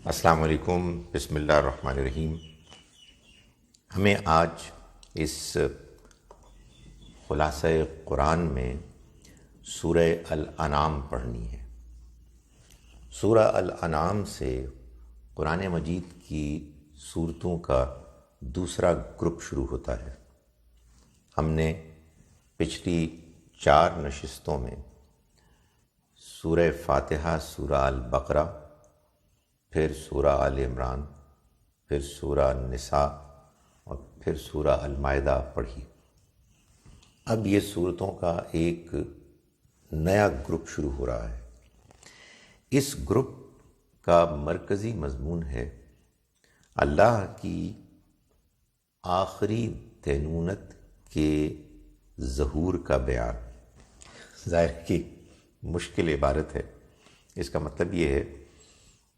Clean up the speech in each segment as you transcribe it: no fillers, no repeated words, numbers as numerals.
السلام علیکم، بسم اللہ الرحمن الرحیم۔ ہمیں آج اس خلاصہ قرآن میں سورہ الانعام پڑھنی ہے۔ سورہ الانعام سے قرآن مجید کی صورتوں کا دوسرا گروپ شروع ہوتا ہے۔ ہم نے پچھلی 4 نشستوں میں سورہ فاتحہ، سورہ البقرہ، پھر سورہ آل عمران، پھر سورہ النساء اور پھر سورہ المائدہ پڑھی۔ اب یہ صورتوں کا ایک نیا گروپ شروع ہو رہا ہے۔ اس گروپ کا مرکزی مضمون ہے اللہ کی آخری دینونت کے ظہور کا بیان۔ ظاہر کی مشکل عبارت ہے۔ اس کا مطلب یہ ہے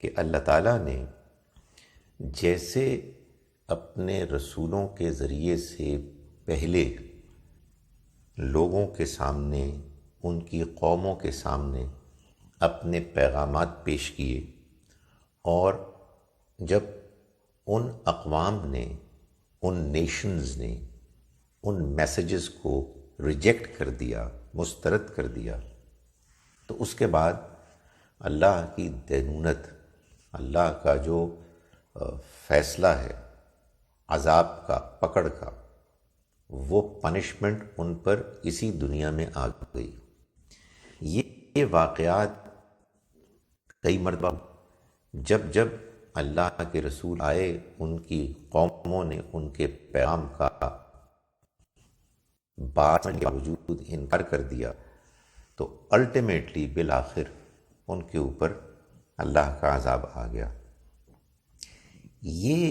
کہ اللہ تعالیٰ نے جیسے اپنے رسولوں کے ذریعے سے پہلے لوگوں کے سامنے، ان کی قوموں کے سامنے اپنے پیغامات پیش کیے، اور جب ان اقوام نے، ان نیشنز نے ان میسیجز کو ریجیکٹ کر دیا، مسترد کر دیا، تو اس کے بعد اللہ کی دینونت، اللہ کا جو فیصلہ ہے عذاب کا، پکڑ کا، وہ پنشمنٹ ان پر اسی دنیا میں آ گئی۔ یہ واقعات کئی مرتبہ جب جب اللہ کے رسول آئے، ان کی قوموں نے ان کے پیغام کا بات کے باوجود انکار کر دیا، تو الٹیمیٹلی بالآخر ان کے اوپر اللہ کا عذاب آ گیا۔ یہ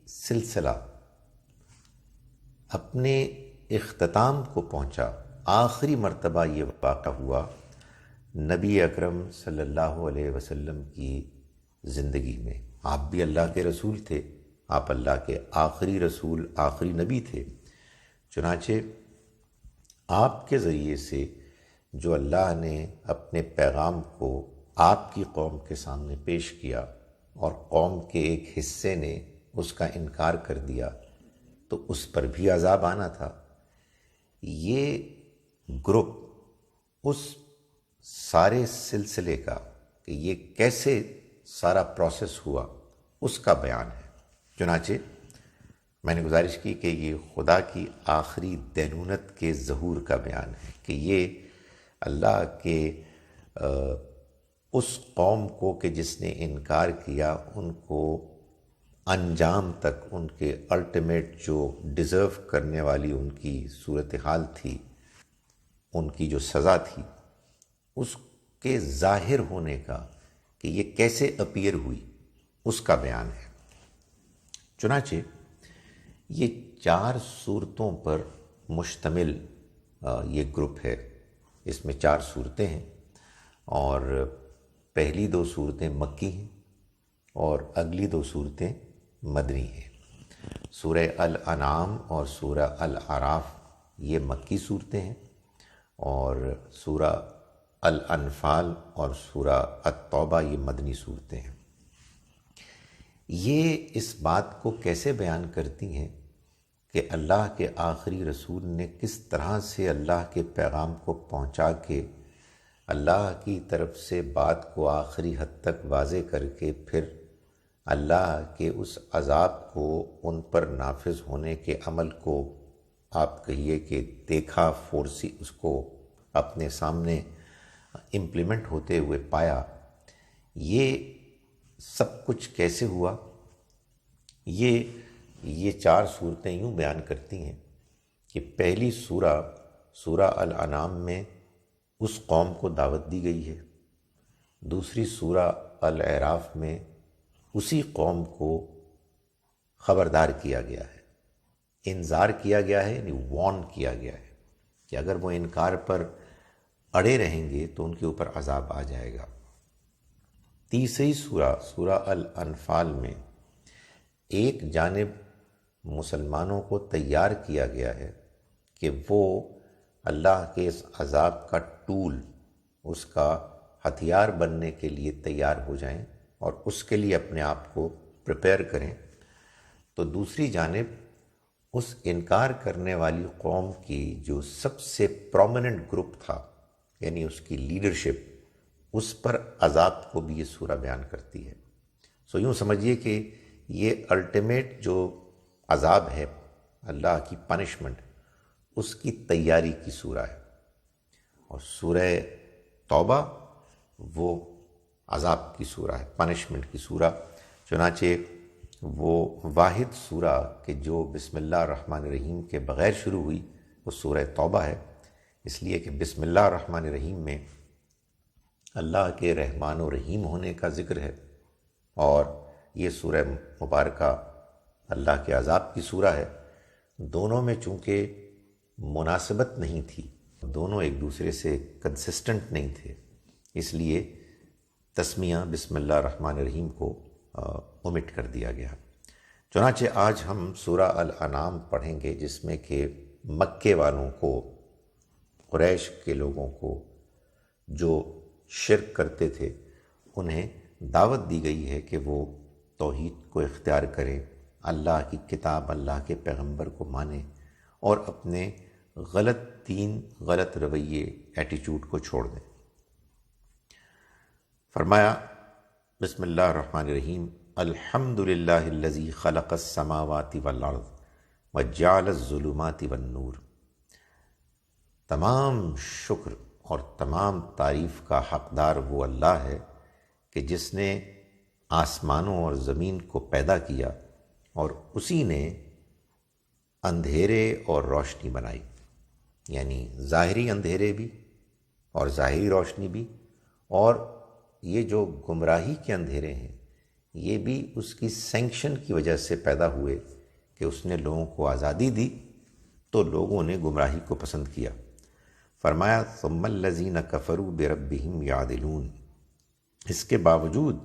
سلسلہ اپنے اختتام کو پہنچا، آخری مرتبہ یہ واقع ہوا نبی اکرم صلی اللہ علیہ وسلم کی زندگی میں۔ آپ بھی اللہ کے رسول تھے، آپ اللہ کے آخری رسول، آخری نبی تھے۔ چنانچہ آپ کے ذریعے سے جو اللہ نے اپنے پیغام کو آپ کی قوم کے سامنے پیش کیا، اور قوم کے ایک حصے نے اس کا انکار کر دیا، تو اس پر بھی عذاب آنا تھا۔ یہ گروپ اس سارے سلسلے کا، کہ یہ کیسے سارا پروسیس ہوا، اس کا بیان ہے۔ چنانچہ میں نے گزارش کی کہ یہ خدا کی آخری دینونت کے ظہور کا بیان ہے، کہ یہ اللہ کے اس قوم کو کہ جس نے انکار کیا، ان کو انجام تک، ان کے الٹیمیٹ جو ڈیزرو کرنے والی ان کی صورتحال تھی، ان کی جو سزا تھی، اس کے ظاہر ہونے کا، کہ یہ کیسے اپیئر ہوئی، اس کا بیان ہے۔ چنانچہ یہ 4 صورتوں پر مشتمل یہ گروپ ہے۔ اس میں 4 صورتیں ہیں، اور پہلی 2 صورتیں مکی ہیں اور اگلی 2 صورتیں مدنی ہیں۔ سورہ الانعام اور سورہ الاعراف یہ مکی صورتیں ہیں، اور سورہ الانفال اور سورہ التوبہ یہ مدنی صورتیں ہیں۔ یہ اس بات کو کیسے بیان کرتی ہیں کہ اللہ کے آخری رسول نے کس طرح سے اللہ کے پیغام کو پہنچا کے، اللہ کی طرف سے بات کو آخری حد تک واضح کر کے، پھر اللہ کے اس عذاب کو ان پر نافذ ہونے کے عمل کو آپ کہیے کہ دیکھا، فورسی اس کو اپنے سامنے امپلیمنٹ ہوتے ہوئے پایا۔ یہ سب کچھ کیسے ہوا؟ یہ 4 صورتیں یوں بیان کرتی ہیں کہ پہلی سورہ الانعام میں اس قوم کو دعوت دی گئی ہے، دوسری سورہ الاعراف میں اسی قوم کو خبردار کیا گیا ہے، انذار کیا گیا ہے، یعنی وارن کیا گیا ہے کہ اگر وہ انکار پر اڑے رہیں گے تو ان کے اوپر عذاب آ جائے گا۔ تیسری سورہ الانفال میں ایک جانب مسلمانوں کو تیار کیا گیا ہے کہ وہ اللہ کے اس عذاب کا ٹول، اس کا ہتھیار بننے کے لیے تیار ہو جائیں، اور اس کے لیے اپنے آپ کو پریپیئر کریں، تو دوسری جانب اس انکار کرنے والی قوم کی جو سب سے پرومیننٹ گروپ تھا، یعنی اس کی لیڈرشپ، اس پر عذاب کو بھی یہ سورہ بیان کرتی ہے۔ سو یوں سمجھیے کہ یہ الٹیمیٹ جو عذاب ہے، اللہ کی پنشمنٹ، اس کی تیاری کی سورہ ہے۔ اور سورہ توبہ وہ عذاب کی سورہ ہے، پنشمنٹ کی سورہ۔ چنانچہ وہ واحد سورہ کہ جو بسم اللہ الرحمن الرحیم کے بغیر شروع ہوئی وہ سورہ توبہ ہے، اس لیے کہ بسم اللہ الرحمن الرحیم میں اللہ کے رحمان و رحیم ہونے کا ذکر ہے، اور یہ سورہ مبارکہ اللہ کے عذاب کی سورہ ہے۔ دونوں میں چونکہ مناسبت نہیں تھی، دونوں ایک دوسرے سے کنسسٹنٹ نہیں تھے، اس لیے تسمیہ بسم اللہ الرحمن الرحیم کو اومٹ کر دیا گیا۔ چنانچہ آج ہم سورہ الانعام پڑھیں گے، جس میں کہ مکے والوں کو، قریش کے لوگوں کو جو شرک کرتے تھے، انہیں دعوت دی گئی ہے کہ وہ توحید کو اختیار کریں، اللہ کی کتاب، اللہ کے پیغمبر کو مانیں، اور اپنے غلط دین، غلط رویے، ایٹیچیوڈ کو چھوڑ دیں۔ فرمایا بسم اللہ الرحمن الرحیم، الحمد للہ الذی خلق السماوات والارض وجعل الظلمات والنور۔ تمام شکر اور تمام تعریف کا حقدار وہ اللہ ہے کہ جس نے آسمانوں اور زمین کو پیدا کیا، اور اسی نے اندھیرے اور روشنی بنائی، یعنی ظاہری اندھیرے بھی اور ظاہری روشنی بھی، اور یہ جو گمراہی کے اندھیرے ہیں یہ بھی اس کی سینکشن کی وجہ سے پیدا ہوئے کہ اس نے لوگوں کو آزادی دی تو لوگوں نے گمراہی کو پسند کیا۔ فرمایا ثم الذین کفروا بربہم یعدلون، اس کے باوجود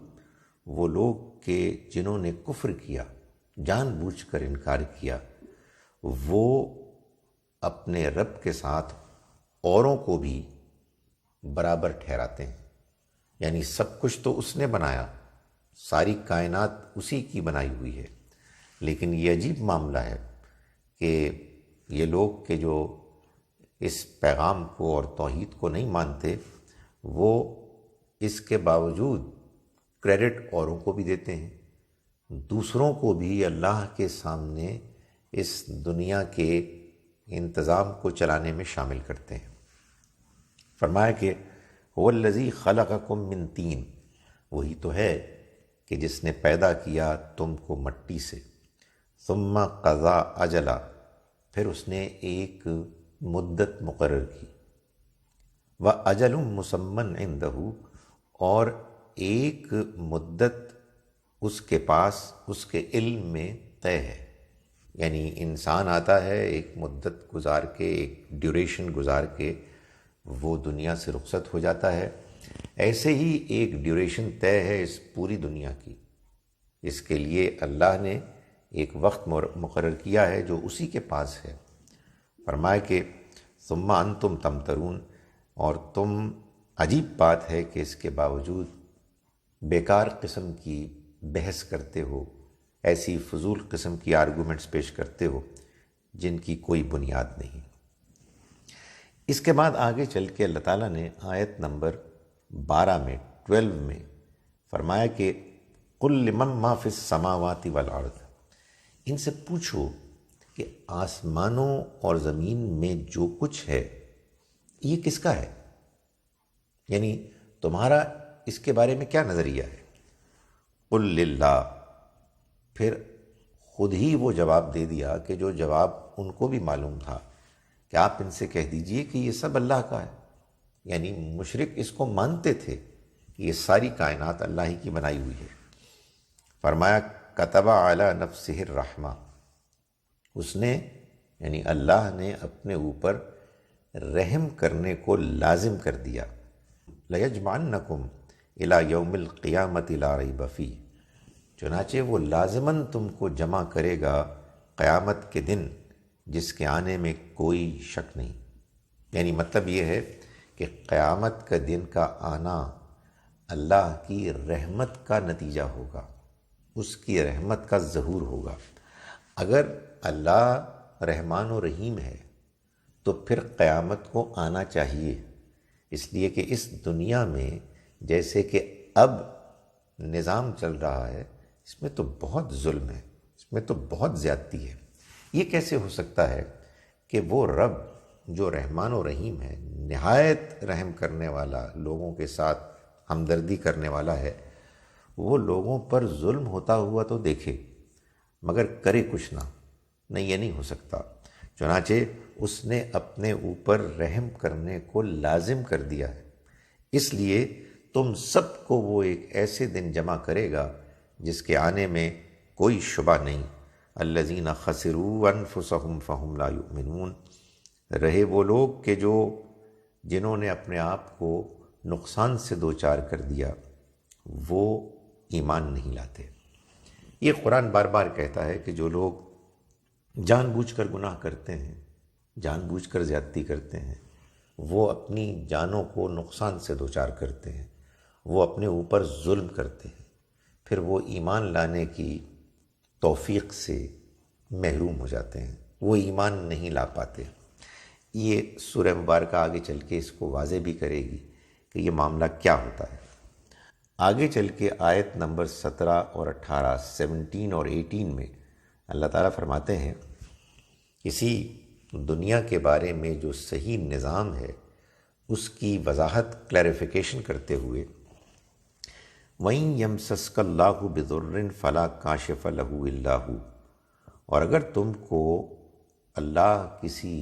وہ لوگ کہ جنہوں نے کفر کیا، جان بوجھ کر انکار کیا، وہ اپنے رب کے ساتھ اوروں کو بھی برابر ٹھہراتے ہیں، یعنی سب کچھ تو اس نے بنایا، ساری کائنات اسی کی بنائی ہوئی ہے، لیکن یہ عجیب معاملہ ہے کہ یہ لوگ کہ جو اس پیغام کو اور توحید کو نہیں مانتے، وہ اس کے باوجود کریڈٹ اوروں کو بھی دیتے ہیں، دوسروں کو بھی اللہ کے سامنے اس دنیا کے انتظام کو چلانے میں شامل کرتے ہیں۔ فرمایا کہ هو الذی خلقکم من طین، وہی تو ہے کہ جس نے پیدا کیا تم کو مٹی سے، ثم قضا اجلا، پھر اس نے ایک مدت مقرر کی، واجل مسمى عنده، اور ایک مدت اس کے پاس، اس کے علم میں طے ہے، یعنی انسان آتا ہے ایک مدت گزار کے، ایک ڈیوریشن گزار کے وہ دنیا سے رخصت ہو جاتا ہے، ایسے ہی ایک ڈیوریشن طے ہے اس پوری دنیا کی، اس کے لیے اللہ نے ایک وقت مقرر کیا ہے جو اسی کے پاس ہے۔ فرمائے کہ ثم انتم تمترون، اور تم، عجیب بات ہے کہ اس کے باوجود بیکار قسم کی بحث کرتے ہو، ایسی فضول قسم کی آرگومنٹس پیش کرتے ہو جن کی کوئی بنیاد نہیں۔ اس کے بعد آگے چل کے اللہ تعالیٰ نے آیت نمبر 12 میں 12 میں فرمایا کہ قل لمن ما فی السماوات والارض، ان سے پوچھو کہ آسمانوں اور زمین میں جو کچھ ہے یہ کس کا ہے، یعنی تمہارا اس کے بارے میں کیا نظریہ ہے۔ قل للہ، پھر خود ہی وہ جواب دے دیا کہ جو جواب ان کو بھی معلوم تھا کہ آپ ان سے کہہ دیجئے کہ یہ سب اللہ کا ہے، یعنی مشرک اس کو مانتے تھے کہ یہ ساری کائنات اللہ ہی کی بنائی ہوئی ہے۔ فرمایا کتب علی نفسہ الرحمہ، اس نے یعنی اللہ نے اپنے اوپر رحم کرنے کو لازم کر دیا۔ لیجمعنکم الی یوم القیامۃ لا ریب فیہ، چنانچہ وہ لازماً تم کو جمع کرے گا قیامت کے دن جس کے آنے میں کوئی شک نہیں، یعنی مطلب یہ ہے کہ قیامت کا دن کا آنا اللہ کی رحمت کا نتیجہ ہوگا، اس کی رحمت کا ظہور ہوگا۔ اگر اللہ رحمان و رحیم ہے تو پھر قیامت کو آنا چاہیے، اس لیے کہ اس دنیا میں جیسے کہ اب نظام چل رہا ہے، اس میں تو بہت ظلم ہے، اس میں تو بہت زیادتی ہے۔ یہ کیسے ہو سکتا ہے کہ وہ رب جو رحمان و رحیم ہے، نہایت رحم کرنے والا، لوگوں کے ساتھ ہمدردی کرنے والا ہے، وہ لوگوں پر ظلم ہوتا ہوا تو دیکھے مگر کرے کچھ نہ؟ نہیں، یہ نہیں ہو سکتا۔ چنانچہ اس نے اپنے اوپر رحم کرنے کو لازم کر دیا ہے، اس لیے تم سب کو وہ ایک ایسے دن جمع کرے گا جس کے آنے میں کوئی شبہ نہیں۔ الذین خسروا انفسهم فهم لا یؤمنون، رہے وہ لوگ کہ جنہوں نے اپنے آپ کو نقصان سے دوچار کر دیا، وہ ایمان نہیں لاتے۔ یہ قرآن بار بار کہتا ہے کہ جو لوگ جان بوجھ کر گناہ کرتے ہیں، جان بوجھ کر زیادتی کرتے ہیں، وہ اپنی جانوں کو نقصان سے دوچار کرتے ہیں، وہ اپنے اوپر ظلم کرتے ہیں، پھر وہ ایمان لانے کی توفیق سے محروم ہو جاتے ہیں، وہ ایمان نہیں لا پاتے۔ یہ سورہ مبارکہ آگے چل کے اس کو واضح بھی کرے گی کہ یہ معاملہ کیا ہوتا ہے۔ آگے چل کے آیت نمبر 17 اور 18، 17 اور 18 میں اللہ تعالیٰ فرماتے ہیں، کسی دنیا کے بارے میں جو صحیح نظام ہے اس کی وضاحت، کلیریفیکیشن کرتے ہوئے، وَإِن يَمْسَسْكَ اللَّهُ بِضُرٍّ فَلَا كَاشِفَ لَهُ إِلَّا هُوَ، اور اگر تم کو اللہ کسی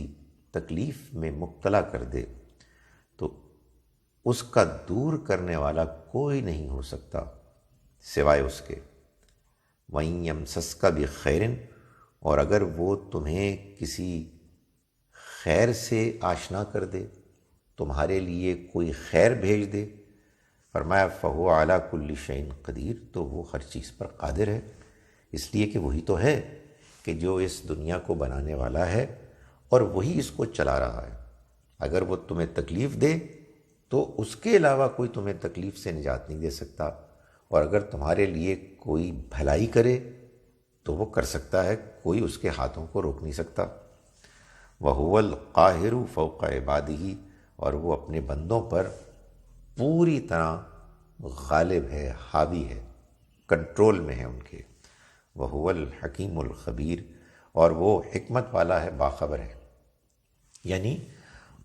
تکلیف میں مبتلا کر دے تو اس کا دور کرنے والا کوئی نہیں ہو سکتا سوائے اس کے۔ وَإِن يَمْسَسْكَ بِخَيْرٍ، اور اگر وہ تمہیں کسی خیر سے آشنا کر دے، تمہارے لیے کوئی خیر بھیج دے، فرمایا فَهُوَ عَلَى كُلِّ شَيْءٍ قدیر، تو وہ ہر چیز پر قادر ہے، اس لیے کہ وہی تو ہے کہ جو اس دنیا کو بنانے والا ہے اور وہی اس کو چلا رہا ہے۔ اگر وہ تمہیں تکلیف دے تو اس کے علاوہ کوئی تمہیں تکلیف سے نجات نہیں دے سکتا، اور اگر تمہارے لیے کوئی بھلائی کرے تو وہ کر سکتا ہے، کوئی اس کے ہاتھوں کو روک نہیں سکتا۔ وَهُوَ الْقَاهِرُ فَوْقَ عِبَادِهِ، اور وہ اپنے بندوں پر پوری طرح غالب ہے، حاوی ہے، کنٹرول میں ہے ان کے۔ وَهُوَ الْحَكِيمُ الْخَبِيرُ، اور وہ حکمت والا ہے، باخبر ہے، یعنی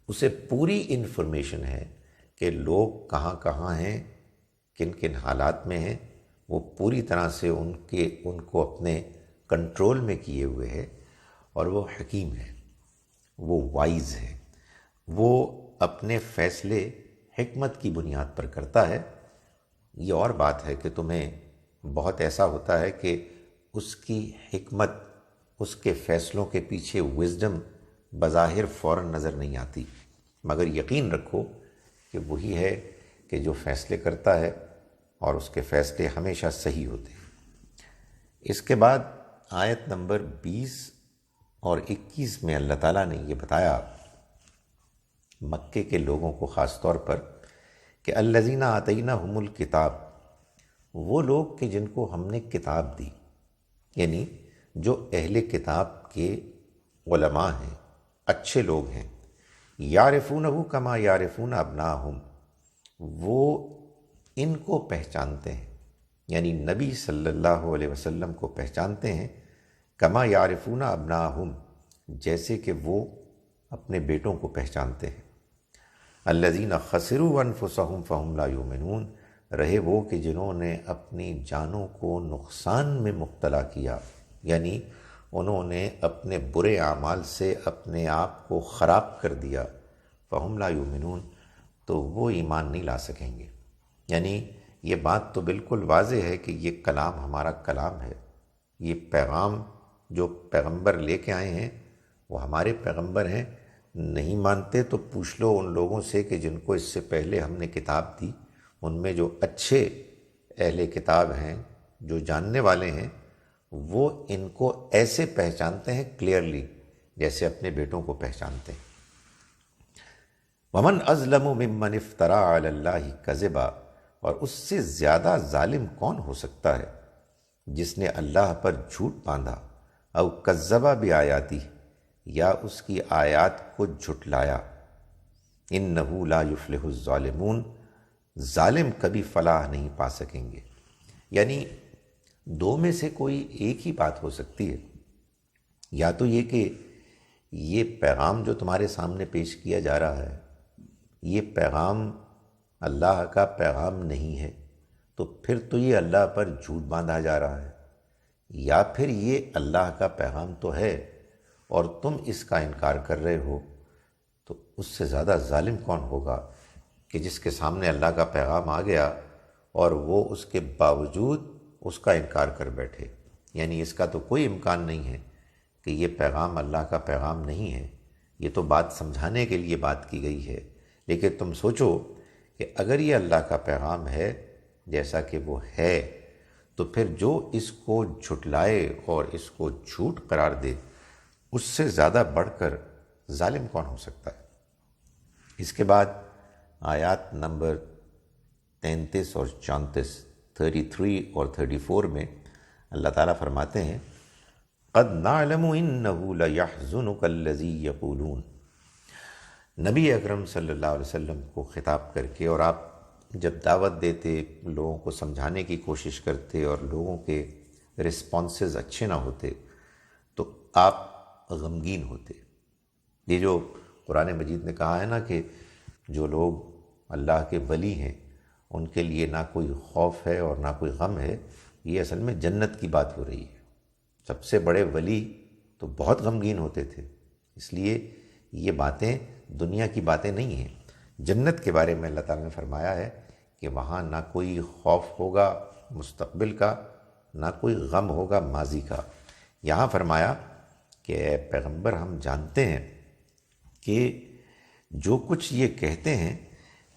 اسے پوری انفارمیشن ہے کہ لوگ کہاں کہاں ہیں، کن کن حالات میں ہیں، وہ پوری طرح سے ان کو اپنے کنٹرول میں کیے ہوئے ہے، اور وہ حکیم ہے، وہ وائز ہے، وہ اپنے فیصلے حکمت کی بنیاد پر کرتا ہے۔ یہ اور بات ہے کہ تمہیں بہت ایسا ہوتا ہے کہ اس کی حکمت، اس کے فیصلوں کے پیچھے وزڈم بظاہر فوراً نظر نہیں آتی، مگر یقین رکھو کہ وہی ہے کہ جو فیصلے کرتا ہے اور اس کے فیصلے ہمیشہ صحیح ہوتے ہیں۔ اس کے بعد آیت نمبر 20 اور 21 میں اللہ تعالیٰ نے یہ بتایا مکے کے لوگوں کو خاص طور پر کہ الذین آتیناہم الکتاب، وہ لوگ کہ جن کو ہم نے کتاب دی، یعنی جو اہل کتاب کے علماء ہیں، اچھے لوگ ہیں، یعرفونہ کما یعرفون ابناہم، وہ ان کو پہچانتے ہیں، یعنی نبی صلی اللہ علیہ وسلم کو پہچانتے ہیں، کما یعرفون ابناہم، جیسے کہ وہ اپنے بیٹوں کو پہچانتے ہیں۔ الذین خسروا انفسهم فهم لا یؤمنون، رہے وہ کہ جنہوں نے اپنی جانوں کو نقصان میں مبتلا کیا، یعنی انہوں نے اپنے برے اعمال سے اپنے آپ کو خراب کر دیا، فہم لا یؤمنون، تو وہ ایمان نہیں لا سکیں گے۔ یعنی یہ بات تو بالکل واضح ہے کہ یہ کلام ہمارا کلام ہے، یہ پیغام جو پیغمبر لے کے آئے ہیں وہ ہمارے پیغمبر ہیں۔ نہیں مانتے تو پوچھ لو ان لوگوں سے کہ جن کو اس سے پہلے ہم نے کتاب دی، ان میں جو اچھے اہل کتاب ہیں، جو جاننے والے ہیں، وہ ان کو ایسے پہچانتے ہیں کلیئرلی جیسے اپنے بیٹوں کو پہچانتے ہیں۔ وَمَنْ أَظْلَمُ مِمَّنِ افْتَرَىٰ عَلَى اللَّهِ كَذِبًا، اور اس سے زیادہ ظالم کون ہو سکتا ہے جس نے اللہ پر جھوٹ باندھا، او کذبا بآیاتی، یا اس کی آیات کو جھٹلایا۔ انہ لا یفلح الظالمون، ظالم کبھی فلاح نہیں پا سکیں گے۔ یعنی دو میں سے کوئی ایک ہی بات ہو سکتی ہے، یا تو یہ کہ یہ پیغام جو تمہارے سامنے پیش کیا جا رہا ہے یہ پیغام اللہ کا پیغام نہیں ہے، تو پھر تو یہ اللہ پر جھوٹ باندھا جا رہا ہے، یا پھر یہ اللہ کا پیغام تو ہے اور تم اس کا انکار کر رہے ہو۔ تو اس سے زیادہ ظالم کون ہوگا کہ جس کے سامنے اللہ کا پیغام آ گیا اور وہ اس کے باوجود اس کا انکار کر بیٹھے۔ یعنی اس کا تو کوئی امکان نہیں ہے کہ یہ پیغام اللہ کا پیغام نہیں ہے، یہ تو بات سمجھانے کے لیے بات کی گئی ہے، لیکن تم سوچو کہ اگر یہ اللہ کا پیغام ہے جیسا کہ وہ ہے، تو پھر جو اس کو جھٹلائے اور اس کو جھوٹ قرار دے اس سے زیادہ بڑھ کر ظالم کون ہو سکتا ہے۔ اس کے بعد آیات نمبر 33 اور 34، 33 اور 34 میں اللہ تعالیٰ فرماتے ہیں قد نعلم انه لیحزنک الذی یقولون۔ نبی اکرم صلی اللہ علیہ وسلم کو خطاب کر کے، اور آپ جب دعوت دیتے، لوگوں کو سمجھانے کی کوشش کرتے اور لوگوں کے رسپانسز اچھے نہ ہوتے تو آپ غمگین ہوتے۔ یہ جو قرآن مجید نے کہا ہے نا کہ جو لوگ اللہ کے ولی ہیں ان کے لیے نہ کوئی خوف ہے اور نہ کوئی غم ہے، یہ اصل میں جنت کی بات ہو رہی ہے۔ سب سے بڑے ولی تو بہت غمگین ہوتے تھے، اس لیے یہ باتیں دنیا کی باتیں نہیں ہیں۔ جنت کے بارے میں اللہ تعالیٰ نے فرمایا ہے کہ وہاں نہ کوئی خوف ہوگا مستقبل کا، نہ کوئی غم ہوگا ماضی کا۔ یہاں فرمایا کہ اے پیغمبر ہم جانتے ہیں کہ جو کچھ یہ کہتے ہیں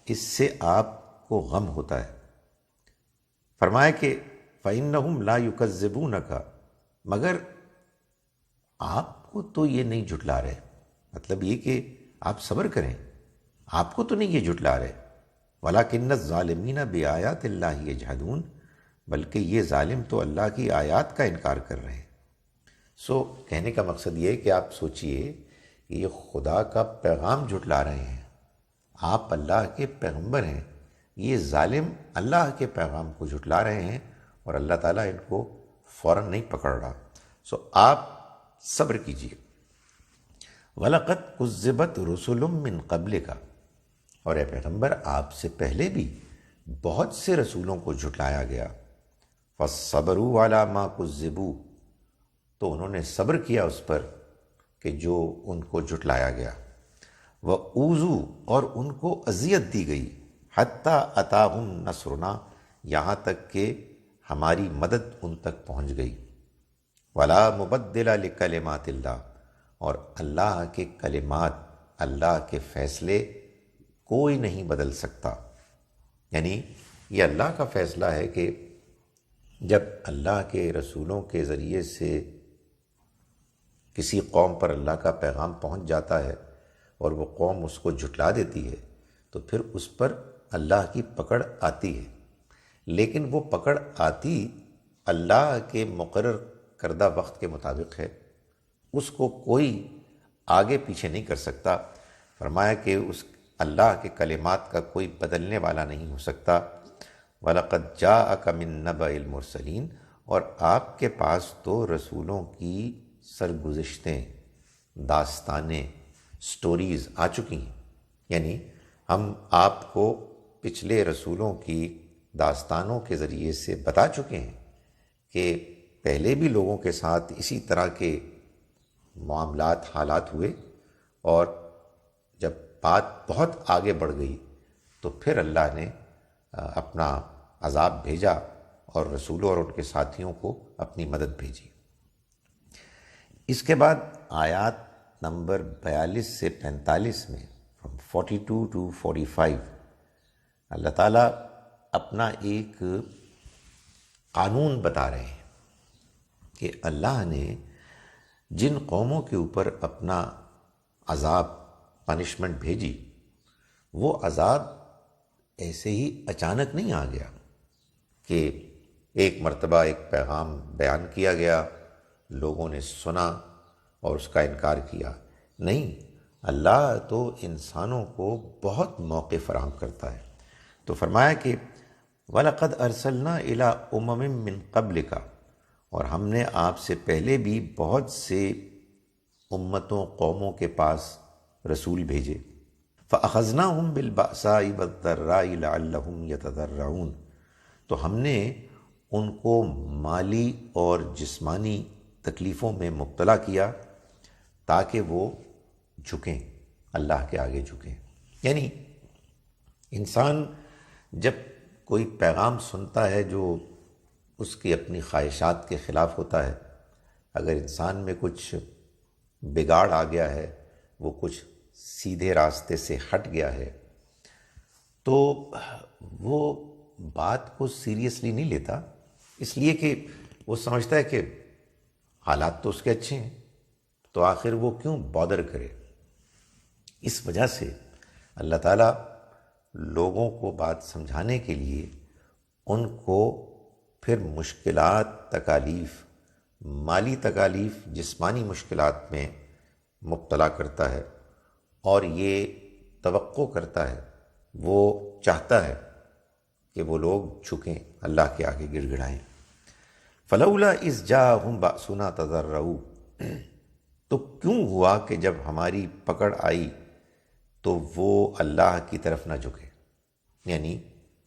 اس سے آپ کو غم ہوتا ہے۔ فرمایا کہ فَإِنَّهُمْ لَا يُكَذِّبُونَكَ، مگر آپ کو تو یہ نہیں جھٹلا رہے، مطلب یہ کہ آپ صبر کریں، آپ کو تو نہیں یہ جھٹلا رہے۔ وَلَكِنَّ الظَّالِمِينَ بِآيَاتِ اللَّهِ يَجْحَدُونَ، بلکہ یہ ظالم تو اللہ کی آیات کا انکار کر رہے ہیں۔ کہنے کا مقصد یہ ہے کہ آپ سوچئے کہ یہ خدا کا پیغام جھٹلا رہے ہیں، آپ اللہ کے پیغمبر ہیں، یہ ظالم اللہ کے پیغام کو جھٹلا رہے ہیں اور اللہ تعالیٰ ان کو فوراً نہیں پکڑ رہا۔ آپ صبر کیجئے۔ وَلَقَدْ كُذِّبَتْ رُسُلٌ مِّن قَبْلِكَ، اور اے پیغمبر آپ سے پہلے بھی بہت سے رسولوں کو جھٹلایا گیا۔ فَصَّبَرُوا عَلَى مَا كُذِّبُوا، تو انہوں نے صبر کیا اس پر کہ جو ان کو جھٹلایا گیا۔ وَأُوذُوا، اور ان کو اذیت دی گئی۔ حَتَّى أَتَاهُمْ نَصْرُنَا، یہاں تک کہ ہماری مدد ان تک پہنچ گئی۔ وَلَا مُبَدِّلَ لِكَلِمَاتِ اللَّهِ، اور اللہ کے کلمات، اللہ کے فیصلے کوئی نہیں بدل سکتا۔ یعنی یہ اللہ کا فیصلہ ہے کہ جب اللہ کے رسولوں کے ذریعے سے کسی قوم پر اللہ کا پیغام پہنچ جاتا ہے اور وہ قوم اس کو جھٹلا دیتی ہے تو پھر اس پر اللہ کی پکڑ آتی ہے، لیکن وہ پکڑ آتی اللہ کے مقرر کردہ وقت کے مطابق ہے، اس کو کوئی آگے پیچھے نہیں کر سکتا۔ فرمایا کہ اس اللہ کے کلمات کا کوئی بدلنے والا نہیں ہو سکتا۔ وَلَقَدْ جَاءَكَ مِن نَّبَإِ الْمُرْسَلِينَ، اور آپ کے پاس تو رسولوں کی سرگزشتیں، داستانیں، سٹوریز آ چکی ہیں۔ یعنی ہم آپ کو پچھلے رسولوں کی داستانوں کے ذریعے سے بتا چکے ہیں کہ پہلے بھی لوگوں کے ساتھ اسی طرح کے معاملات، حالات ہوئے، اور جب بات بہت آگے بڑھ گئی تو پھر اللہ نے اپنا عذاب بھیجا اور رسولوں اور ان کے ساتھیوں کو اپنی مدد بھیجی۔ اس کے بعد آیات نمبر 42 سے 45 میں، from 42 to 45، اللہ تعالیٰ اپنا ایک قانون بتا رہے ہیں کہ اللہ نے جن قوموں کے اوپر اپنا عذاب، پنشمنٹ بھیجی، وہ عذاب ایسے ہی اچانک نہیں آ گیا کہ ایک مرتبہ ایک پیغام بیان کیا گیا، لوگوں نے سنا اور اس کا انکار کیا۔ نہیں، اللہ تو انسانوں کو بہت موقع فراہم کرتا ہے۔ تو فرمایا کہ وَلَقَدْ أَرْسَلْنَا إِلَىٰ أُمَمٍ مِّن قَبْلِكَ، اور ہم نے آپ سے پہلے بھی بہت سے امتوں، قوموں کے پاس رسول بھیجے۔ فَأَخَذْنَاهُمْ بِالْبَأْسَاءِ وَالضَّرَّاءِ لَعَلَّهُمْ يَتَضَرَّعُونَ، تو ہم نے ان کو مالی اور جسمانی تکلیفوں میں مبتلا کیا تاکہ وہ جھکیں، اللہ کے آگے جھکیں۔ یعنی انسان جب کوئی پیغام سنتا ہے جو اس کی اپنی خواہشات کے خلاف ہوتا ہے، اگر انسان میں کچھ بگاڑ آ گیا ہے، وہ کچھ سیدھے راستے سے ہٹ گیا ہے، تو وہ بات کو سیریسلی نہیں لیتا، اس لیے کہ وہ سمجھتا ہے کہ حالات تو اس کے اچھے ہیں، تو آخر وہ کیوں بادر کرے۔ اس وجہ سے اللہ تعالیٰ لوگوں کو بات سمجھانے کے لیے ان کو پھر مشکلات، تکالیف، مالی تکالیف، جسمانی مشکلات میں مبتلا کرتا ہے، اور یہ توقع کرتا ہے، وہ چاہتا ہے کہ وہ لوگ جھکیں، اللہ کے آگے گڑ گڑائیں۔ فَلَوْلَا إِذْ جَاءَهُمْ بَأْسُنَا تَضَرَّعُوا، تو کیوں ہوا کہ جب ہماری پکڑ آئی تو وہ اللہ کی طرف نہ جھکے؟ یعنی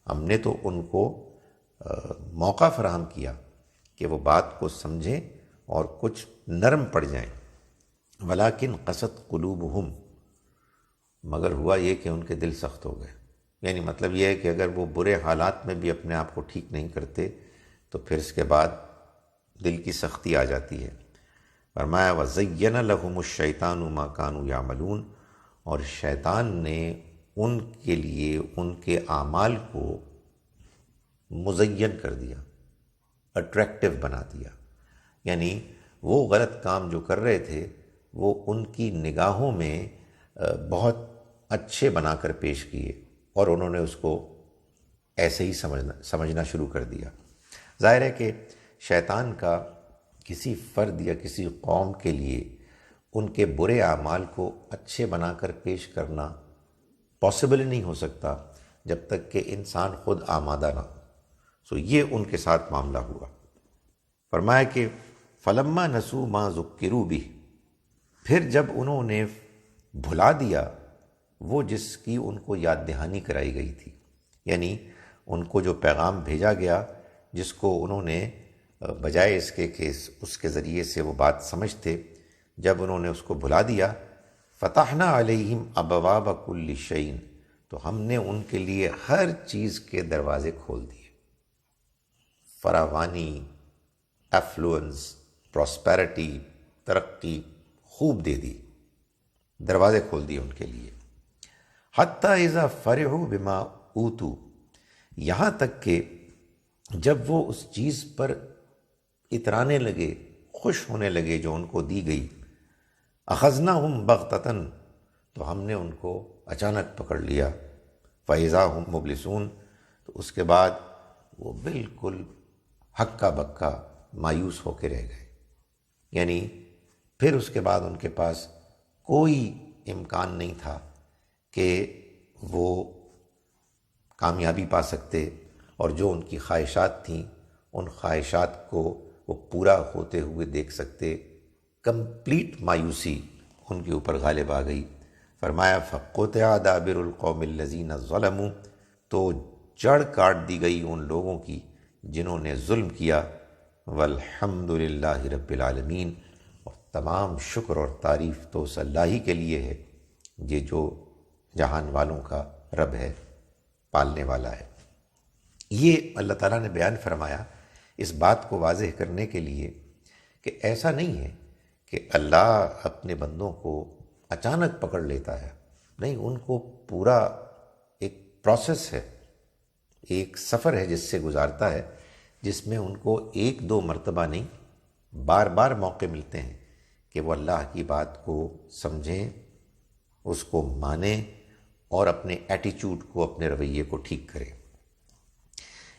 ہم نے تو ان کو موقع فراہم کیا کہ وہ بات کو سمجھیں اور کچھ نرم پڑ جائیں۔ وَلَٰكِنْ قَسَتْ قُلُوبُهُمْ، مگر ہوا یہ کہ ان کے دل سخت ہو گئے۔ یعنی مطلب یہ ہے کہ اگر وہ برے حالات میں بھی اپنے آپ کو ٹھیک نہیں کرتے تو پھر اس کے بعد دل کی سختی آ جاتی ہے۔ فرمایا وَزَيَّنَ لَهُمُ الشَّيْطَانُ مَا كَانُوا يَعْمَلُونَ، اور شیطان نے ان کے لیے ان کے اعمال کو مزین کر دیا، اٹریکٹیو بنا دیا۔ یعنی وہ غلط کام جو کر رہے تھے وہ ان کی نگاہوں میں بہت اچھے بنا کر پیش کیے، اور انہوں نے اس کو ایسے ہی سمجھنا شروع کر دیا۔ ظاہر ہے کہ شیطان کا کسی فرد یا کسی قوم کے لیے ان کے برے اعمال کو اچھے بنا کر پیش کرنا پاسبل نہیں ہو سکتا جب تک کہ انسان خود آمادہ نہ ہو۔ یہ ان کے ساتھ معاملہ ہوا۔ فرمایا کہ فَلَمَّا نَسُوا مَا ذُكِّرُوا بِهِ، پھر جب انہوں نے بھلا دیا وہ جس کی ان کو یاد دہانی کرائی گئی تھی، یعنی ان کو جو پیغام بھیجا گیا جس کو انہوں نے بجائے اس کے کہ اس کے ذریعے سے وہ بات سمجھتے، جب انہوں نے اس کو بھلا دیا، فتحنا علیہم ابواب کل شیء، تو ہم نے ان کے لیے ہر چیز کے دروازے کھول دیے۔ فراوانی، ایفلوئنس، پراسپیرٹی، ترقی خوب دے دی، دروازے کھول دیے ان کے لیے۔ حتی اذا فرحوا بما اوتوا، یہاں تک کہ جب وہ اس چیز پر اترانے لگے، خوش ہونے لگے جو ان کو دی گئی، اخذناہم بغتۃ، تو ہم نے ان کو اچانک پکڑ لیا، فاذا ہم مبلسون، تو اس کے بعد وہ بالکل ہکا بکا مایوس ہو کے رہ گئے۔ یعنی پھر اس کے بعد ان کے پاس کوئی امکان نہیں تھا کہ وہ کامیابی پا سکتے، اور جو ان کی خواہشات تھیں ان خواہشات کو وہ پورا ہوتے ہوئے دیکھ سکتے۔ کمپلیٹ مایوسی ان کے اوپر غالب آ گئی۔ فرمایا فَقُطِعَ دَابِرُ الْقَوْمِ الَّذِينَ ظَلَمُوا، تو جڑ کاٹ دی گئی ان لوگوں کی جنہوں نے ظلم کیا۔ وَالْحَمْدُ لِلَّهِ رَبِّ الْعَالَمِينَ، اور تمام شکر اور تعریف تو اس اللہ ہی کے لیے ہے یہ جو جہان والوں کا رب ہے، پالنے والا ہے۔ یہ اللہ تعالیٰ نے بیان فرمایا اس بات کو واضح کرنے کے لیے کہ ایسا نہیں ہے کہ اللہ اپنے بندوں کو اچانک پکڑ لیتا ہے، نہیں، ان کو پورا ایک پروسیس ہے، ایک سفر ہے جس سے گزارتا ہے، جس میں ان کو ایک دو مرتبہ نہیں، بار بار موقع ملتے ہیں کہ وہ اللہ کی بات کو سمجھیں، اس کو مانیں، اور اپنے ایٹیچیوڈ کو، اپنے رویے کو ٹھیک کریں۔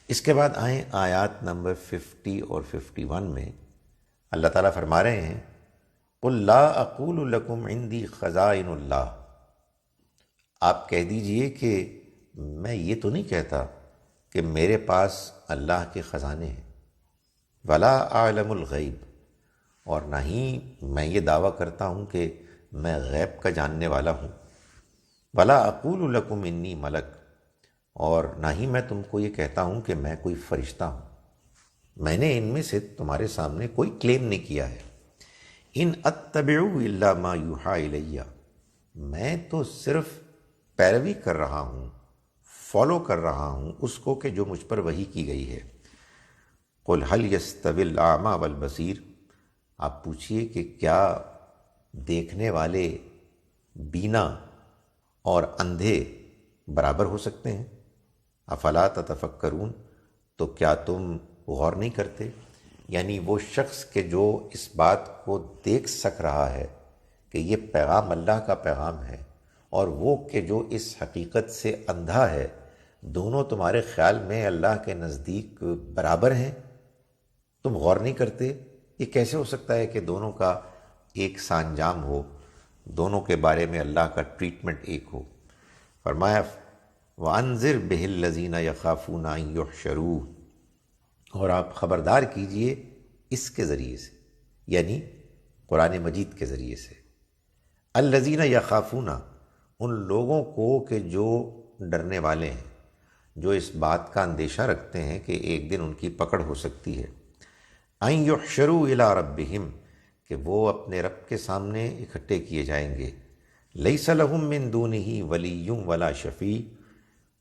اس کے بعد آئیں آیات نمبر 50 اور 51 میں اللہ تعالیٰ فرما رہے ہیں قُلْ لَا أَقُولُ لَكُمْ عِنْدِي خَزَائِنُ اللَّهِ، آپ کہہ دیجئے کہ میں یہ تو نہیں کہتا کہ میرے پاس اللہ کے خزانے ہیں، وَلَا أَعْلَمُ الْغَيْبَ، اور نہ ہی میں یہ دعویٰ کرتا ہوں کہ میں غیب کا جاننے والا ہوں، وَلَا أَقُولُ لَكُمْ إِنِّي مَلَكٌ، اور نہ ہی میں تم کو یہ کہتا ہوں کہ میں کوئی فرشتہ ہوں۔ میں نے ان میں سے تمہارے سامنے کوئی کلیم نہیں کیا ہے۔ ان اتبع الا ما یوحی الیہ، میں تو صرف پیروی کر رہا ہوں، فالو کر رہا ہوں اس کو کہ جو مجھ پر وحی کی گئی ہے۔ قل هل یستوی الاعمی والبصیر، آپ پوچھئے کہ کیا دیکھنے والے بینا اور اندھے برابر ہو سکتے ہیں؟ افلا تتفکرون، تو کیا تم غور نہیں کرتے؟ یعنی وہ شخص کہ جو اس بات کو دیکھ سک رہا ہے کہ یہ پیغام اللہ کا پیغام ہے، اور وہ کہ جو اس حقیقت سے اندھا ہے، دونوں تمہارے خیال میں اللہ کے نزدیک برابر ہیں؟ تم غور نہیں کرتے؟ یہ کیسے ہو سکتا ہے کہ دونوں کا ایک سا انجام ہو، دونوں کے بارے میں اللہ کا ٹریٹمنٹ ایک ہو؟ فرمایا وَأَنذِرْ بِهِ الَّذِينَ يَخَافُونَ أَن يُحْشَرُوا، اور آپ خبردار کیجئے اس کے ذریعے سے، یعنی قرآن مجید کے ذریعے سے، الَّذِينَ يَخَافُونَ، ان لوگوں کو کہ جو ڈرنے والے ہیں، جو اس بات کا اندیشہ رکھتے ہیں کہ ایک دن ان کی پکڑ ہو سکتی ہے، أَن يُحْشَرُوا إِلَىٰ رَبِّهِمْ، کہ وہ اپنے رب کے سامنے اکٹھے کیے جائیں گے، لَيْسَ لَهُم مِّن دُونِهِ وَلِيٌّ وَلَا شَفِيعٌ،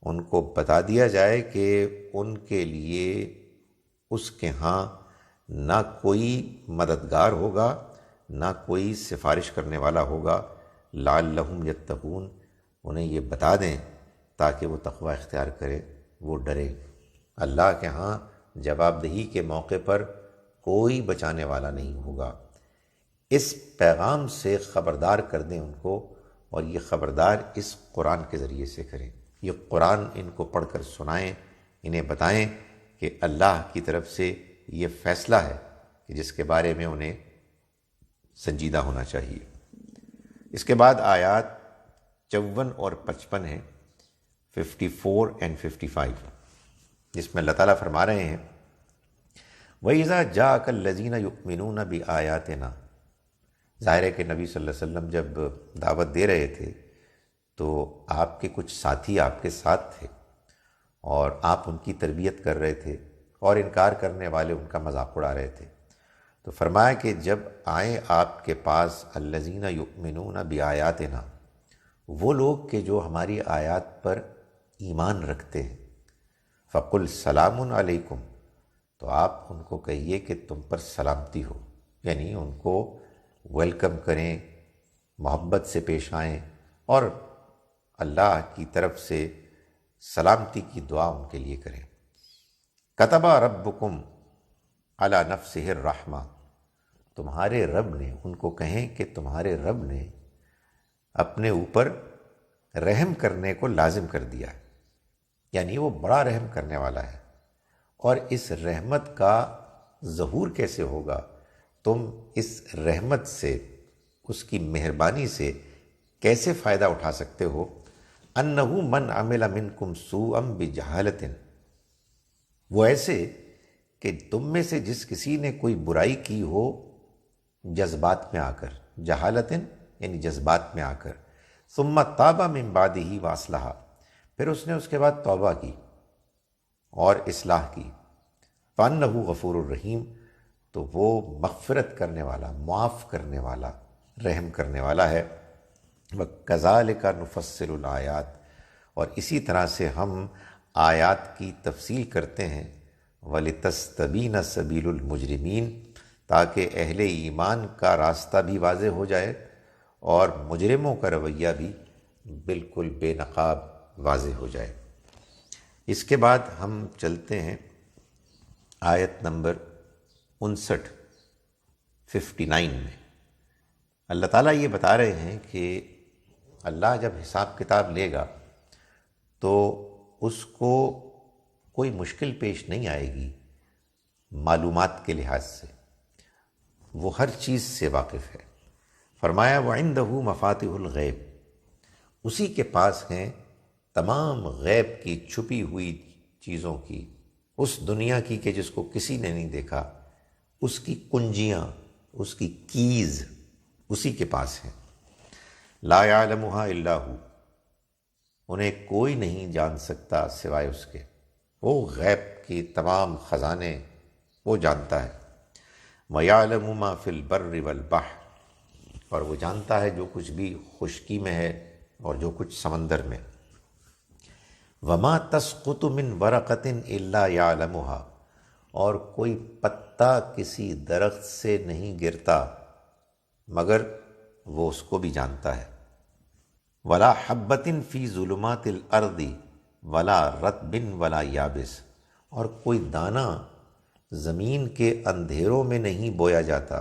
ان کو بتا دیا جائے کہ ان کے لیے اس کے ہاں نہ کوئی مددگار ہوگا، نہ کوئی سفارش کرنے والا ہوگا، لعلہم یتقون، انہیں یہ بتا دیں تاکہ وہ تقوی اختیار کرے، وہ ڈرے۔ اللہ کے ہاں جواب دہی کے موقع پر کوئی بچانے والا نہیں ہوگا۔ اس پیغام سے خبردار کر دیں ان کو، اور یہ خبردار اس قرآن کے ذریعے سے کریں۔ یہ قرآن ان کو پڑھ کر سنائیں، انہیں بتائیں کہ اللہ کی طرف سے یہ فیصلہ ہے کہ جس کے بارے میں انہیں سنجیدہ ہونا چاہیے۔ اس کے بعد آیات 54 اور 55 ہیں، 54 and 55، جس میں اللہ تعالیٰ فرما رہے ہیں وَإِذَا جَاءَكَ الَّذِينَ يُؤْمِنُونَ بِآيَاتِنَا، ظاہر ہے کہ نبی صلی اللہ علیہ وسلم جب دعوت دے رہے تھے تو آپ کے کچھ ساتھی آپ کے ساتھ تھے، اور آپ ان کی تربیت کر رہے تھے، اور انکار کرنے والے ان کا مذاق اڑا رہے تھے۔ تو فرمایا کہ جب آئیں آپ کے پاس الذین یؤمنون بآیاتنا، وہ لوگ کہ جو ہماری آیات پر ایمان رکھتے ہیں، فقل سلام علیکم، تو آپ ان کو کہیے کہ تم پر سلامتی ہو، یعنی ان کو ویلکم کریں، محبت سے پیش آئیں، اور اللہ کی طرف سے سلامتی کی دعا ان کے لیے کریں۔ کتب ربکم علی نفسہ الرحمہ، تمہارے رب نے، ان کو کہیں کہ تمہارے رب نے اپنے اوپر رحم کرنے کو لازم کر دیا ہے، یعنی وہ بڑا رحم کرنے والا ہے، اور اس رحمت کا ظہور کیسے ہوگا؟ تم اس رحمت سے، اس کی مہربانی سے کیسے فائدہ اٹھا سکتے ہو؟ انہ من عمل منکم سوءا بجہالۃ، وہ ایسے کہ تم میں سے جس کسی نے کوئی برائی کی ہو جذبات میں آ کر، جہالۃ یعنی جذبات میں آ کر، ثم تاب من بعدہ واصلح، پھر اس نے اس کے بعد توبہ کی اور اصلاح کی، فانہ غفور الرحیم، تو وہ مغفرت کرنے والا، معاف کرنے والا، رحم کرنے والا ہے۔ وَكَذَلِكَ نُفَصِّلُ الْآيَاتِ، اور اسی طرح سے ہم آیات کی تفصیل کرتے ہیں، وَلِتَسْتَبِينَ سَبِيلُ الْمُجْرِمِينَ، تاکہ اہل ایمان کا راستہ بھی واضح ہو جائے اور مجرموں کا رویہ بھی بالکل بے نقاب واضح ہو جائے۔ اس کے بعد ہم چلتے ہیں آیت نمبر 59 59 میں۔ اللہ تعالیٰ یہ بتا رہے ہیں کہ اللہ جب حساب کتاب لے گا تو اس کو کوئی مشکل پیش نہیں آئے گی معلومات کے لحاظ سے، وہ ہر چیز سے واقف ہے۔ فرمایا وَعِندَهُ مَفَاتِحُ الْغَیب، اسی کے پاس ہیں تمام غیب کی چھپی ہوئی چیزوں کی، اس دنیا کی کہ جس کو کسی نے نہیں دیکھا، اس کی کنجیاں، اس کی کیز اسی کے پاس ہیں۔ لا يعلمها الا هو، انہیں کوئی نہیں جان سکتا سوائے اس کے، وہ غیب کی تمام خزانے وہ جانتا ہے۔ وَيَعْلَمُ مَا فِي الْبَرِّ وَالْبَحْرِ، اور وہ جانتا ہے جو کچھ بھی خشکی میں ہے اور جو کچھ سمندر میں۔ وَمَا تَسْقُطُ مِنْ وَرَقَةٍ إِلَّا يَعْلَمُهَا، اور کوئی پتا کسی درخت سے نہیں گرتا مگر وہ اس کو بھی جانتا ہے۔ وَلَا حَبَّةٍ فِي ظُلُمَاتِ الْأَرْضِ وَلَا رَطْبٍ وَلَا يَابِسٍ، اور کوئی دانہ زمین کے اندھیروں میں نہیں بویا جاتا،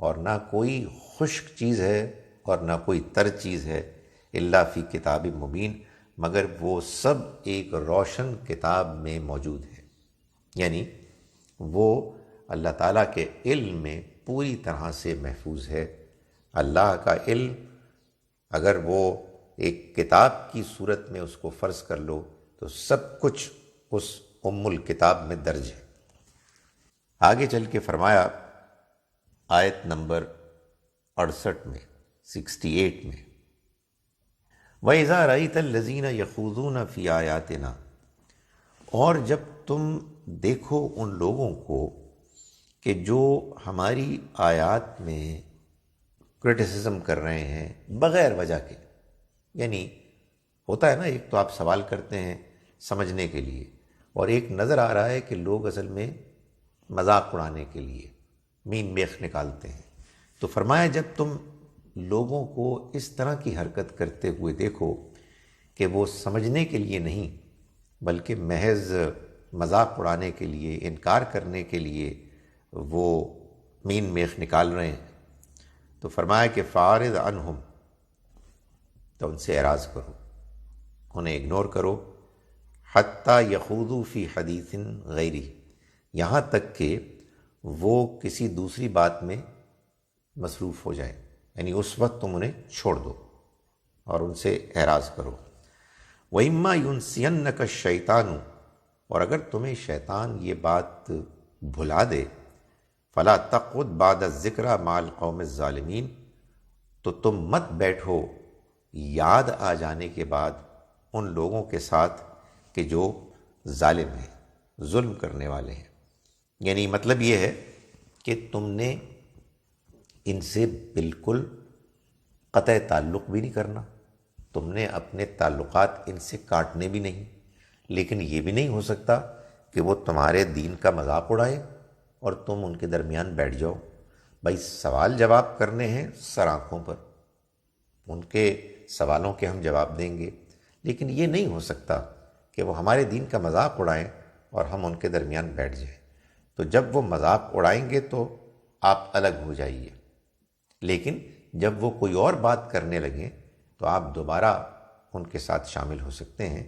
اور نہ کوئی خشک چیز ہے اور نہ کوئی تر چیز ہے، الا فی کتاب مبین، مگر وہ سب ایک روشن کتاب میں موجود ہے۔ یعنی وہ اللہ تعالیٰ کے علم میں پوری طرح سے محفوظ ہے۔ اللہ کا علم اگر وہ ایک کتاب کی صورت میں اس کو فرض کر لو تو سب کچھ اس ام الکتاب میں درج ہے۔ آگے چل کے فرمایا آیت نمبر 68 میں 68 میں وَإِذَا رَأَيْتَ الَّذِينَ يَخُوضُونَ فِي آيَاتِنَا، اور جب تم دیکھو ان لوگوں کو کہ جو ہماری آیات میں کرٹیسزم کر رہے ہیں بغیر وجہ کے، یعنی ہوتا ہے نا، ایک تو آپ سوال کرتے ہیں سمجھنے کے لیے، اور ایک نظر آ رہا ہے کہ لوگ اصل میں مذاق اڑانے کے لیے مین میخ نکالتے ہیں۔ تو فرمایا جب تم لوگوں کو اس طرح کی حرکت کرتے ہوئے دیکھو کہ وہ سمجھنے کے لیے نہیں بلکہ محض مذاق اڑانے کے لیے، انکار کرنے کے لیے وہ مین میخ نکال رہے ہیں، تو فرمایا کہ فَأَعْرِضْ عَنْهُمْ، تو ان سے اعراض کرو، انہیں اگنور کرو، حَتَّى يَخُوضُوا فِي حَدِيثٍ غَيْرِهِ، یہاں تک کہ وہ کسی دوسری بات میں مصروف ہو جائیں، یعنی اس وقت تم انہیں چھوڑ دو اور ان سے اعراض کرو۔ وَإِمَّا يُنْسِيَنَّكَ الشَّيْطَانُ، اور اگر تمہیں شیطان یہ بات بھلا دے، فَلَا تَقْعُدْ بَعْدَ الذِّكْرَى مَعَ الْقَوْمِ الظَّالِمِينَ، تو تم مت بیٹھو یاد آ جانے کے بعد ان لوگوں کے ساتھ کہ جو ظالم ہیں، ظلم کرنے والے ہیں۔ یعنی مطلب یہ ہے کہ تم نے ان سے بالکل قطع تعلق بھی نہیں کرنا، تم نے اپنے تعلقات ان سے کاٹنے بھی نہیں، لیکن یہ بھی نہیں ہو سکتا کہ وہ تمہارے دین کا مذاق اڑائے اور تم ان کے درمیان بیٹھ جاؤ۔ بھائی سوال جواب کرنے ہیں سر آنکھوں پر، ان کے سوالوں کے ہم جواب دیں گے، لیکن یہ نہیں ہو سکتا کہ وہ ہمارے دین کا مذاق اڑائیں اور ہم ان کے درمیان بیٹھ جائیں۔ تو جب وہ مذاق اڑائیں گے تو آپ الگ ہو جائیے، لیکن جب وہ کوئی اور بات کرنے لگیں تو آپ دوبارہ ان کے ساتھ شامل ہو سکتے ہیں۔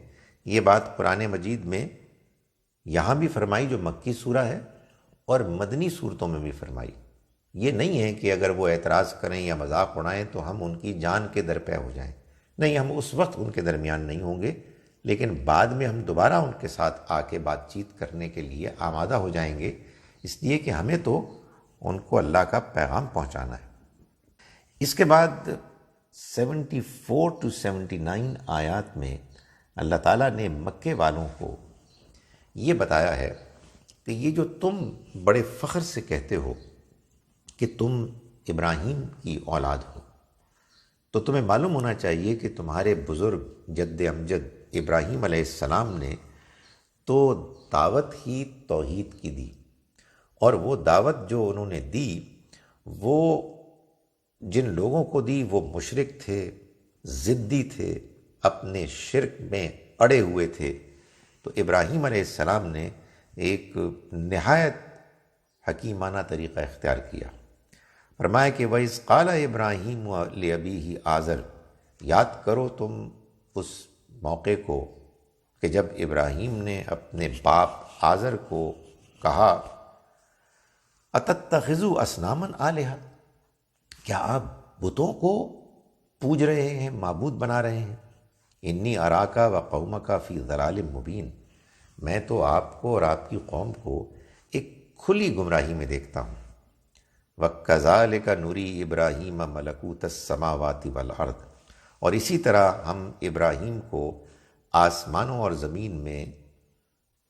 یہ بات قرآن مجید میں یہاں بھی فرمائی جو مکی سورہ ہے، اور مدنی صورتوں میں بھی فرمائی۔ یہ نہیں ہے کہ اگر وہ اعتراض کریں یا مذاق اڑائیں تو ہم ان کی جان کے درپے ہو جائیں، نہیں، ہم اس وقت ان کے درمیان نہیں ہوں گے، لیکن بعد میں ہم دوبارہ ان کے ساتھ آ کے بات چیت کرنے کے لیے آمادہ ہو جائیں گے، اس لیے کہ ہمیں تو ان کو اللہ کا پیغام پہنچانا ہے۔ اس کے بعد 74 to 79 آیات میں اللہ تعالیٰ نے مکے والوں کو یہ بتایا ہے کہ یہ جو تم بڑے فخر سے کہتے ہو کہ تم ابراہیم کی اولاد ہو، تو تمہیں معلوم ہونا چاہیے کہ تمہارے بزرگ جد امجد ابراہیم علیہ السلام نے تو دعوت ہی توحید کی دی، اور وہ دعوت جو انہوں نے دی وہ جن لوگوں کو دی وہ مشرک تھے، ضدی تھے، اپنے شرک میں اڑے ہوئے تھے۔ تو ابراہیم علیہ السلام نے ایک نہایت حکیمانہ طریقہ اختیار کیا۔ فرمایا کہ وَإِذْ قَالَ إِبْرَاهِيمُ لِأَبِيهِ آزر، یاد کرو تم اس موقع کو کہ جب ابراہیم نے اپنے باپ آزر کو کہا اتتخذوا اصناما آلہہ، کیا آپ بتوں کو پوج رہے ہیں، معبود بنا رہے ہیں؟ انی اراکا و قومکا فی ضلال مبین، میں تو آپ کو اور آپ کی قوم کو ایک کھلی گمراہی میں دیکھتا ہوں۔ وَكَذَلِكَ نُرِي إِبْرَاهِيمَ مَلَكُوتَ السَّمَاوَاتِ وَالْأَرْضِ، اور اسی طرح ہم ابراہیم کو آسمانوں اور زمین میں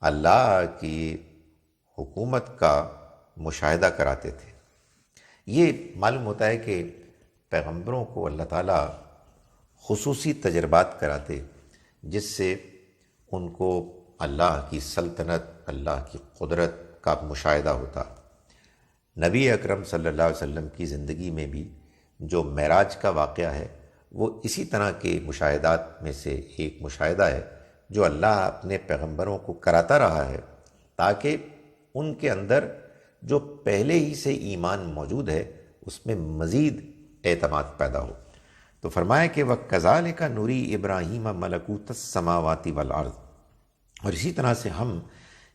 اللہ کی حکومت کا مشاہدہ کراتے تھے۔ یہ معلوم ہوتا ہے کہ پیغمبروں کو اللہ تعالیٰ خصوصی تجربات کراتے جس سے ان کو اللہ کی سلطنت، اللہ کی قدرت کا مشاہدہ ہوتا۔ نبی اکرم صلی اللہ علیہ وسلم کی زندگی میں بھی جو معراج کا واقعہ ہے وہ اسی طرح کے مشاہدات میں سے ایک مشاہدہ ہے جو اللہ اپنے پیغمبروں کو کراتا رہا ہے تاکہ ان کے اندر جو پہلے ہی سے ایمان موجود ہے اس میں مزید اعتماد پیدا ہو۔ تو فرمایا کہ وَكَذَلِكَ نُرِي إِبْرَاهِيمَ مَلَكُوتَ السَّمَاوَاتِ وَالْأَرْضِ، اور اسی طرح سے ہم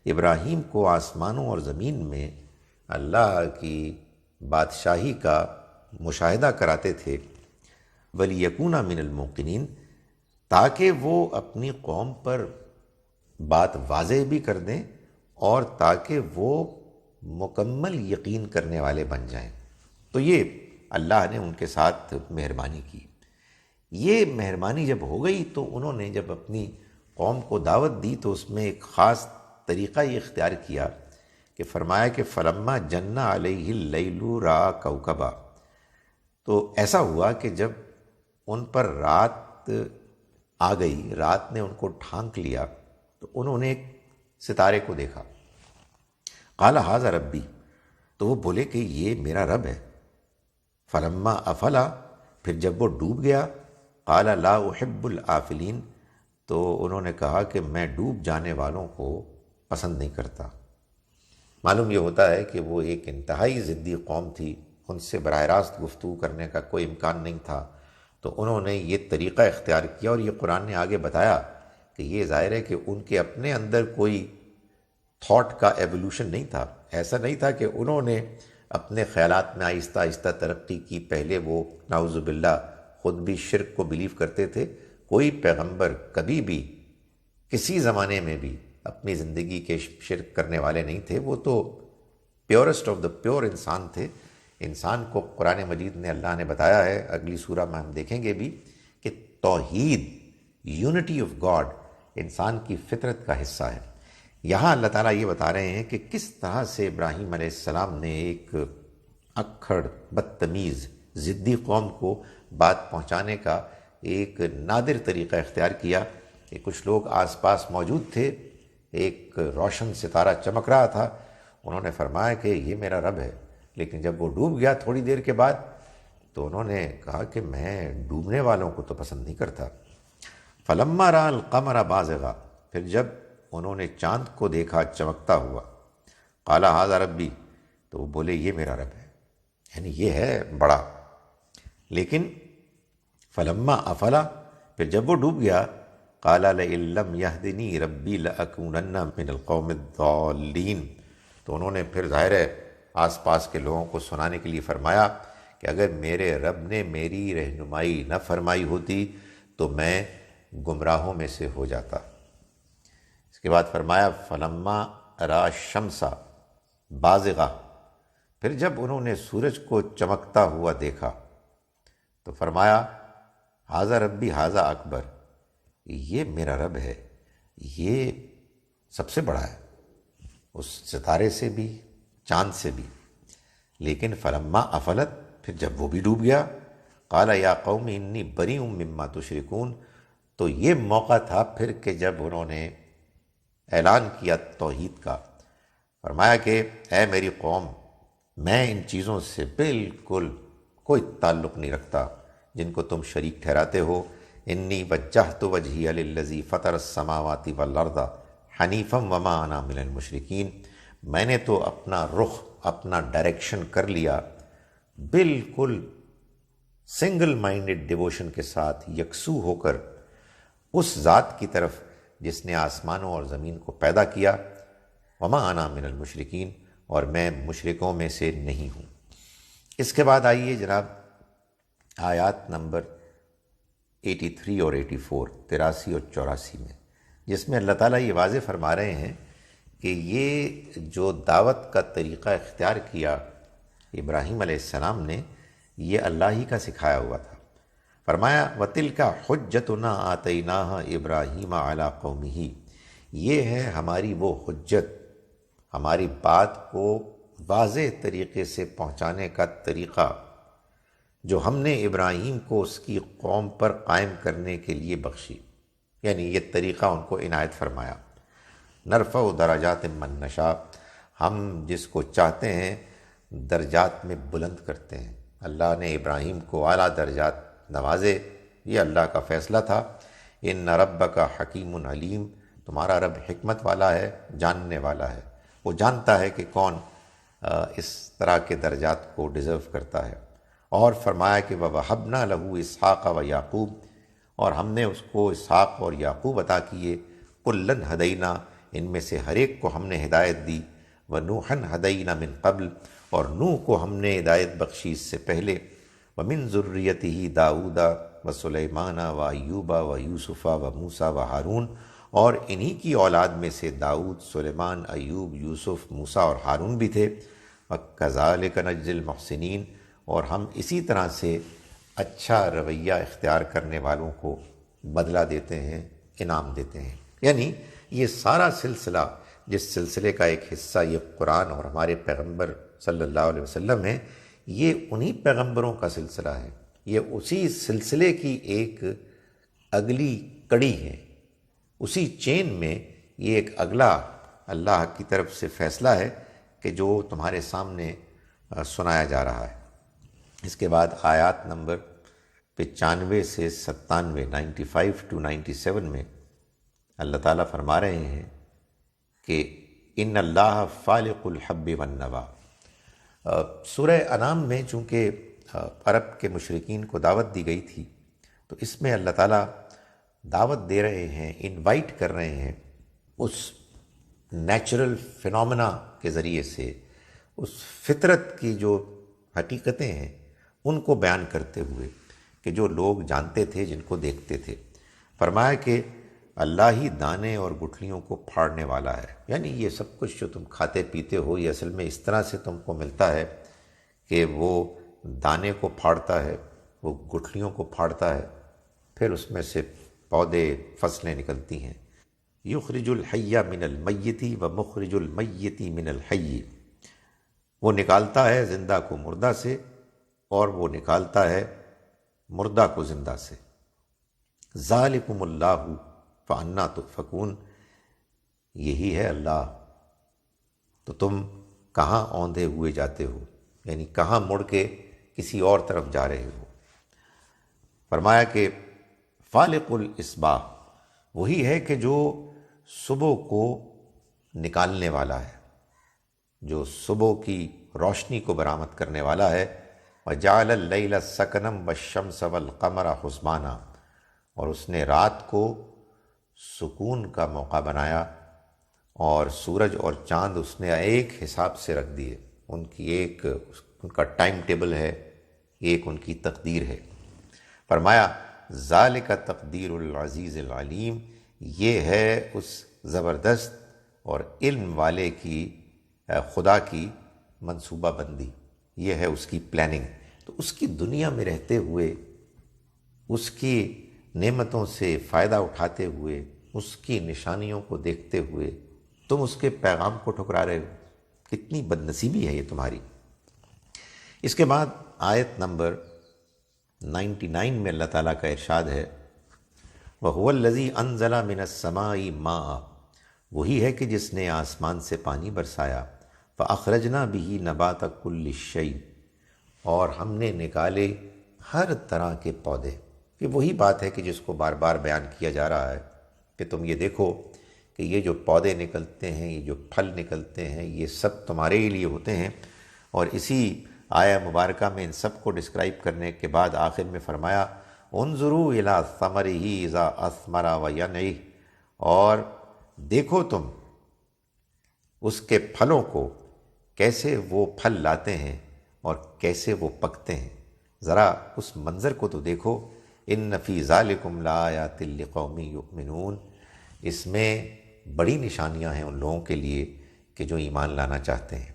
ابراہیم کو آسمانوں اور زمین میں اللہ کی بادشاہی کا مشاہدہ کراتے تھے، وَلِيَكُونَ مِنَ الْمُوقِنِينَ، تاکہ وہ اپنی قوم پر بات واضح بھی کر دیں اور تاکہ وہ مکمل یقین کرنے والے بن جائیں۔ تو یہ اللہ نے ان کے ساتھ مہربانی کی۔ یہ مہربانی جب ہو گئی تو انہوں نے جب اپنی قوم کو دعوت دی تو اس میں ایک خاص طریقہ یہ اختیار کیا کہ فرمایا کہ فلما جن علیہ اللیل رأى کوکبا، تو ایسا ہوا کہ جب ان پر رات آ گئی، رات نے ان کو ڈھانک لیا تو انہوں نے ایک ستارے کو دیکھا۔ قال ھذا ربی، تو وہ بولے کہ یہ میرا رب ہے۔ فلما افلا، پھر جب وہ ڈوب گیا، قال لا احب الآفلین، تو انہوں نے کہا کہ میں ڈوب جانے والوں کو پسند نہیں کرتا۔ معلوم یہ ہوتا ہے کہ وہ ایک انتہائی ضدی قوم تھی، ان سے براہ راست گفتگو کرنے کا کوئی امکان نہیں تھا، تو انہوں نے یہ طریقہ اختیار کیا، اور یہ قرآن نے آگے بتایا کہ یہ ظاہر ہے کہ ان کے اپنے اندر کوئی تھاٹ کا ایولیوشن نہیں تھا۔ ایسا نہیں تھا کہ انہوں نے اپنے خیالات میں آہستہ آہستہ ترقی کی، پہلے وہ نعوذ باللہ خود بھی شرک کو بلیو کرتے تھے۔ کوئی پیغمبر کبھی بھی کسی زمانے میں بھی اپنی زندگی کے شرک کرنے والے نہیں تھے، وہ تو پیورسٹ آف دا پیور انسان تھے۔ انسان کو قرآن مجید نے اللہ نے بتایا ہے، اگلی سورہ میں ہم دیکھیں گے بھی، کہ توحید، یونٹی آف گاڈ انسان کی فطرت کا حصہ ہے۔ یہاں اللہ تعالیٰ یہ بتا رہے ہیں کہ کس طرح سے ابراہیم علیہ السلام نے ایک اکھڑ، بدتمیز، ضدی قوم کو بات پہنچانے کا ایک نادر طریقہ اختیار کیا کہ کچھ لوگ آس پاس موجود تھے، ایک روشن ستارہ چمک رہا تھا، انہوں نے فرمایا کہ یہ میرا رب ہے، لیکن جب وہ ڈوب گیا تھوڑی دیر کے بعد تو انہوں نے کہا کہ میں ڈوبنے والوں کو تو پسند نہیں کرتا۔ فلما رأى القمر بازغا، پھر جب انہوں نے چاند کو دیکھا چمکتا ہوا، قال ھذا ربی، تو وہ بولے یہ میرا رب ہے، یعنی یہ ہے بڑا۔ لیکن فلما افلا، پھر جب وہ ڈوب گیا، قال لئن لم یہدنی ربی لأکونن من القوم الضالین، تو انہوں نے پھر ظاہر ہے آس پاس کے لوگوں کو سنانے کے لیے فرمایا کہ اگر میرے رب نے میری رہنمائی نہ فرمائی ہوتی تو میں گمراہوں میں سے ہو جاتا۔ اس کے بعد فرمایا فلما رأى الشمس بازغہ، پھر جب انہوں نے سورج کو چمکتا ہوا دیکھا تو فرمایا ھذا ربی ھذا اکبر، یہ میرا رب ہے، یہ سب سے بڑا ہے، اس ستارے سے بھی، چاند سے بھی۔ لیکن فلما افلت، پھر جب وہ بھی ڈوب گیا، قال یا قوم انی بریء مما تشرکون، تو یہ موقع تھا پھر کہ جب انہوں نے اعلان کیا توحید کا، فرمایا کہ اے میری قوم، میں ان چیزوں سے بالکل کوئی تعلق نہیں رکھتا جن کو تم شریک ٹھہراتے ہو۔ انی وجہت وجہی للذی فطر السماوات والارض حنیفا وما انا من المشرکین، میں نے تو اپنا رخ، اپنا ڈائریکشن کر لیا بالکل سنگل مائنڈڈ ڈیووشن کے ساتھ، یکسو ہو کر اس ذات کی طرف جس نے آسمانوں اور زمین کو پیدا کیا، وما انا من المشرکین، اور میں مشرکوں میں سے نہیں ہوں۔ اس کے بعد آئیے جناب آیات نمبر 83 اور 84، 83 اور 84 میں، جس میں اللہ تعالیٰ یہ واضح فرما رہے ہیں کہ یہ جو دعوت کا طریقہ اختیار کیا ابراہیم علیہ السلام نے، یہ اللہ ہی کا سکھایا ہوا تھا۔ فرمایا وَتِلْكَ حُجَّتُنَا آتَيْنَاهَا إِبْرَاهِيمَ عَلَىٰ قَوْمِهِ، یہ ہے ہماری وہ حجت، ہماری بات کو واضح طریقے سے پہنچانے کا طریقہ جو ہم نے ابراہیم کو اس کی قوم پر قائم کرنے کے لیے بخشی، یعنی یہ طریقہ ان کو عنایت فرمایا۔ نرفع درجات من نشاء، ہم جس کو چاہتے ہیں درجات میں بلند کرتے ہیں۔ اللہ نے ابراہیم کو اعلیٰ درجات نوازے، یہ اللہ کا فیصلہ تھا۔ ان ربک حکیم علیم، تمہارا رب حکمت والا ہے، جاننے والا ہے، وہ جانتا ہے کہ کون اس طرح کے درجات کو ڈیزرو کرتا ہے۔ اور فرمایا کہ وَوَهَبْنَا لَهُ إِسْحَاقَ وَيَعْقُوبَ، اور ہم نے اس کو اسحاق اور یعقوب عطا کیے۔ كُلًّا هَدَيْنَا، ان میں سے ہر ایک کو ہم نے ہدایت دی۔ وَنُوحًا هَدَيْنَا مِن قبل، اور نوح کو ہم نے ہدایت بخشی اس سے پہلے۔ وَمِن ذُرِّيَّتِهِ داؤد وسلیمان وایوب ویوسف وموسیٰ وہارون، اور انہی کی اولاد میں سے داؤد، سلیمان، ایوب، یوسف، موسیٰ اور ہارون بھی تھے۔ وَكَذَلِكَ نَجْزِي الْمُحْسِنِينَ، اور ہم اسی طرح سے اچھا رویہ اختیار کرنے والوں کو بدلہ دیتے ہیں، انعام دیتے ہیں۔ یعنی یہ سارا سلسلہ، جس سلسلے کا ایک حصہ یہ قرآن اور ہمارے پیغمبر صلی اللہ علیہ وسلم ہے، یہ انہی پیغمبروں کا سلسلہ ہے، یہ اسی سلسلے کی ایک اگلی کڑی ہے، اسی چین میں یہ ایک اگلا اللہ کی طرف سے فیصلہ ہے کہ جو تمہارے سامنے سنایا جا رہا ہے۔ اس کے بعد آیات نمبر 95 سے 97، 95 to 97 میں اللہ تعالیٰ فرما رہے ہیں کہ ان اللہ فالق الحب والنوى۔ سورہ انعام میں چونکہ عرب کے مشرکین کو دعوت دی گئی تھی، تو اس میں اللہ تعالیٰ دعوت دے رہے ہیں، انوائٹ کر رہے ہیں اس نیچرل فینومنا کے ذریعے سے، اس فطرت کی جو حقیقتیں ہیں ان کو بیان کرتے ہوئے کہ جو لوگ جانتے تھے، جن کو دیکھتے تھے۔ فرمایا کہ اللہ ہی دانے اور گٹھلیوں کو پھاڑنے والا ہے، یعنی یہ سب کچھ جو تم کھاتے پیتے ہو یہ اصل میں اس طرح سے تم کو ملتا ہے کہ وہ دانے کو پھاڑتا ہے، وہ گٹھلیوں کو پھاڑتا ہے، پھر اس میں سے پودے، فصلیں نکلتی ہیں۔ یخرج الحی من المیت و مخرج المیت من الحی، وہ نکالتا ہے زندہ کو مردہ سے اور وہ نکالتا ہے مردہ کو زندہ سے۔ ذالکم اللہ فانا تؤفکون، یہی ہے اللہ، تو تم کہاں اوندھے ہوئے جاتے ہو، یعنی کہاں مڑ کے کسی اور طرف جا رہے ہو۔ فرمایا کہ فالق الاصباح، وہی ہے کہ جو صبح کو نکالنے والا ہے، جو صبح کی روشنی کو برآمد کرنے والا ہے۔ وجعل اللیل سکنا والشمس والقمر حسبانا، اور اس نے رات کو سکون کا موقع بنایا اور سورج اور چاند اس نے ایک حساب سے رکھ دیے، ان کا ٹائم ٹیبل ہے، ایک ان کی تقدیر ہے۔ فرمایا ذالک تقدیر العزیز العلیم، یہ ہے اس زبردست اور علم والے کی خدا کی منصوبہ بندی، یہ ہے اس کی پلاننگ۔ تو اس کی دنیا میں رہتے ہوئے، اس کی نعمتوں سے فائدہ اٹھاتے ہوئے، اس کی نشانیوں کو دیکھتے ہوئے تم اس کے پیغام کو ٹھکرا رہے ہو، کتنی بد نصیبی ہے یہ تمہاری۔ اس کے بعد آیت نمبر 99 میں اللہ تعالیٰ کا ارشاد ہے وَهُوَ الَّذِي أَنزَلَ مِنَ السَّمَاءِ مَاءً، وہی ہے کہ جس نے آسمان سے پانی برسایا، فَأَخْرَجْنَا بِهِ نَبَاتَ كُلِّ شَيْءٍ، اور ہم نے نکالے ہر طرح کے پودے۔ یہ وہی بات ہے کہ جس کو بار بار بیان کیا جا رہا ہے کہ تم یہ دیکھو کہ یہ جو پودے نکلتے ہیں، یہ جو پھل نکلتے ہیں، یہ سب تمہارے ہی لیے ہوتے ہیں۔ اور اسی آیہ مبارکہ میں ان سب کو ڈسکرائب کرنے کے بعد آخر میں فرمایا انظروا الی ثمرہ اذا اثمر وینعہ، اور دیکھو تم اس کے پھلوں کو کیسے وہ پھل لاتے ہیں اور کیسے وہ پکتے ہیں، ذرا اس منظر کو تو دیکھو۔ ان فی ذالکم لآیات لقوم یؤمنون، اس میں بڑی نشانیاں ہیں ان لوگوں کے لیے کہ جو ایمان لانا چاہتے ہیں۔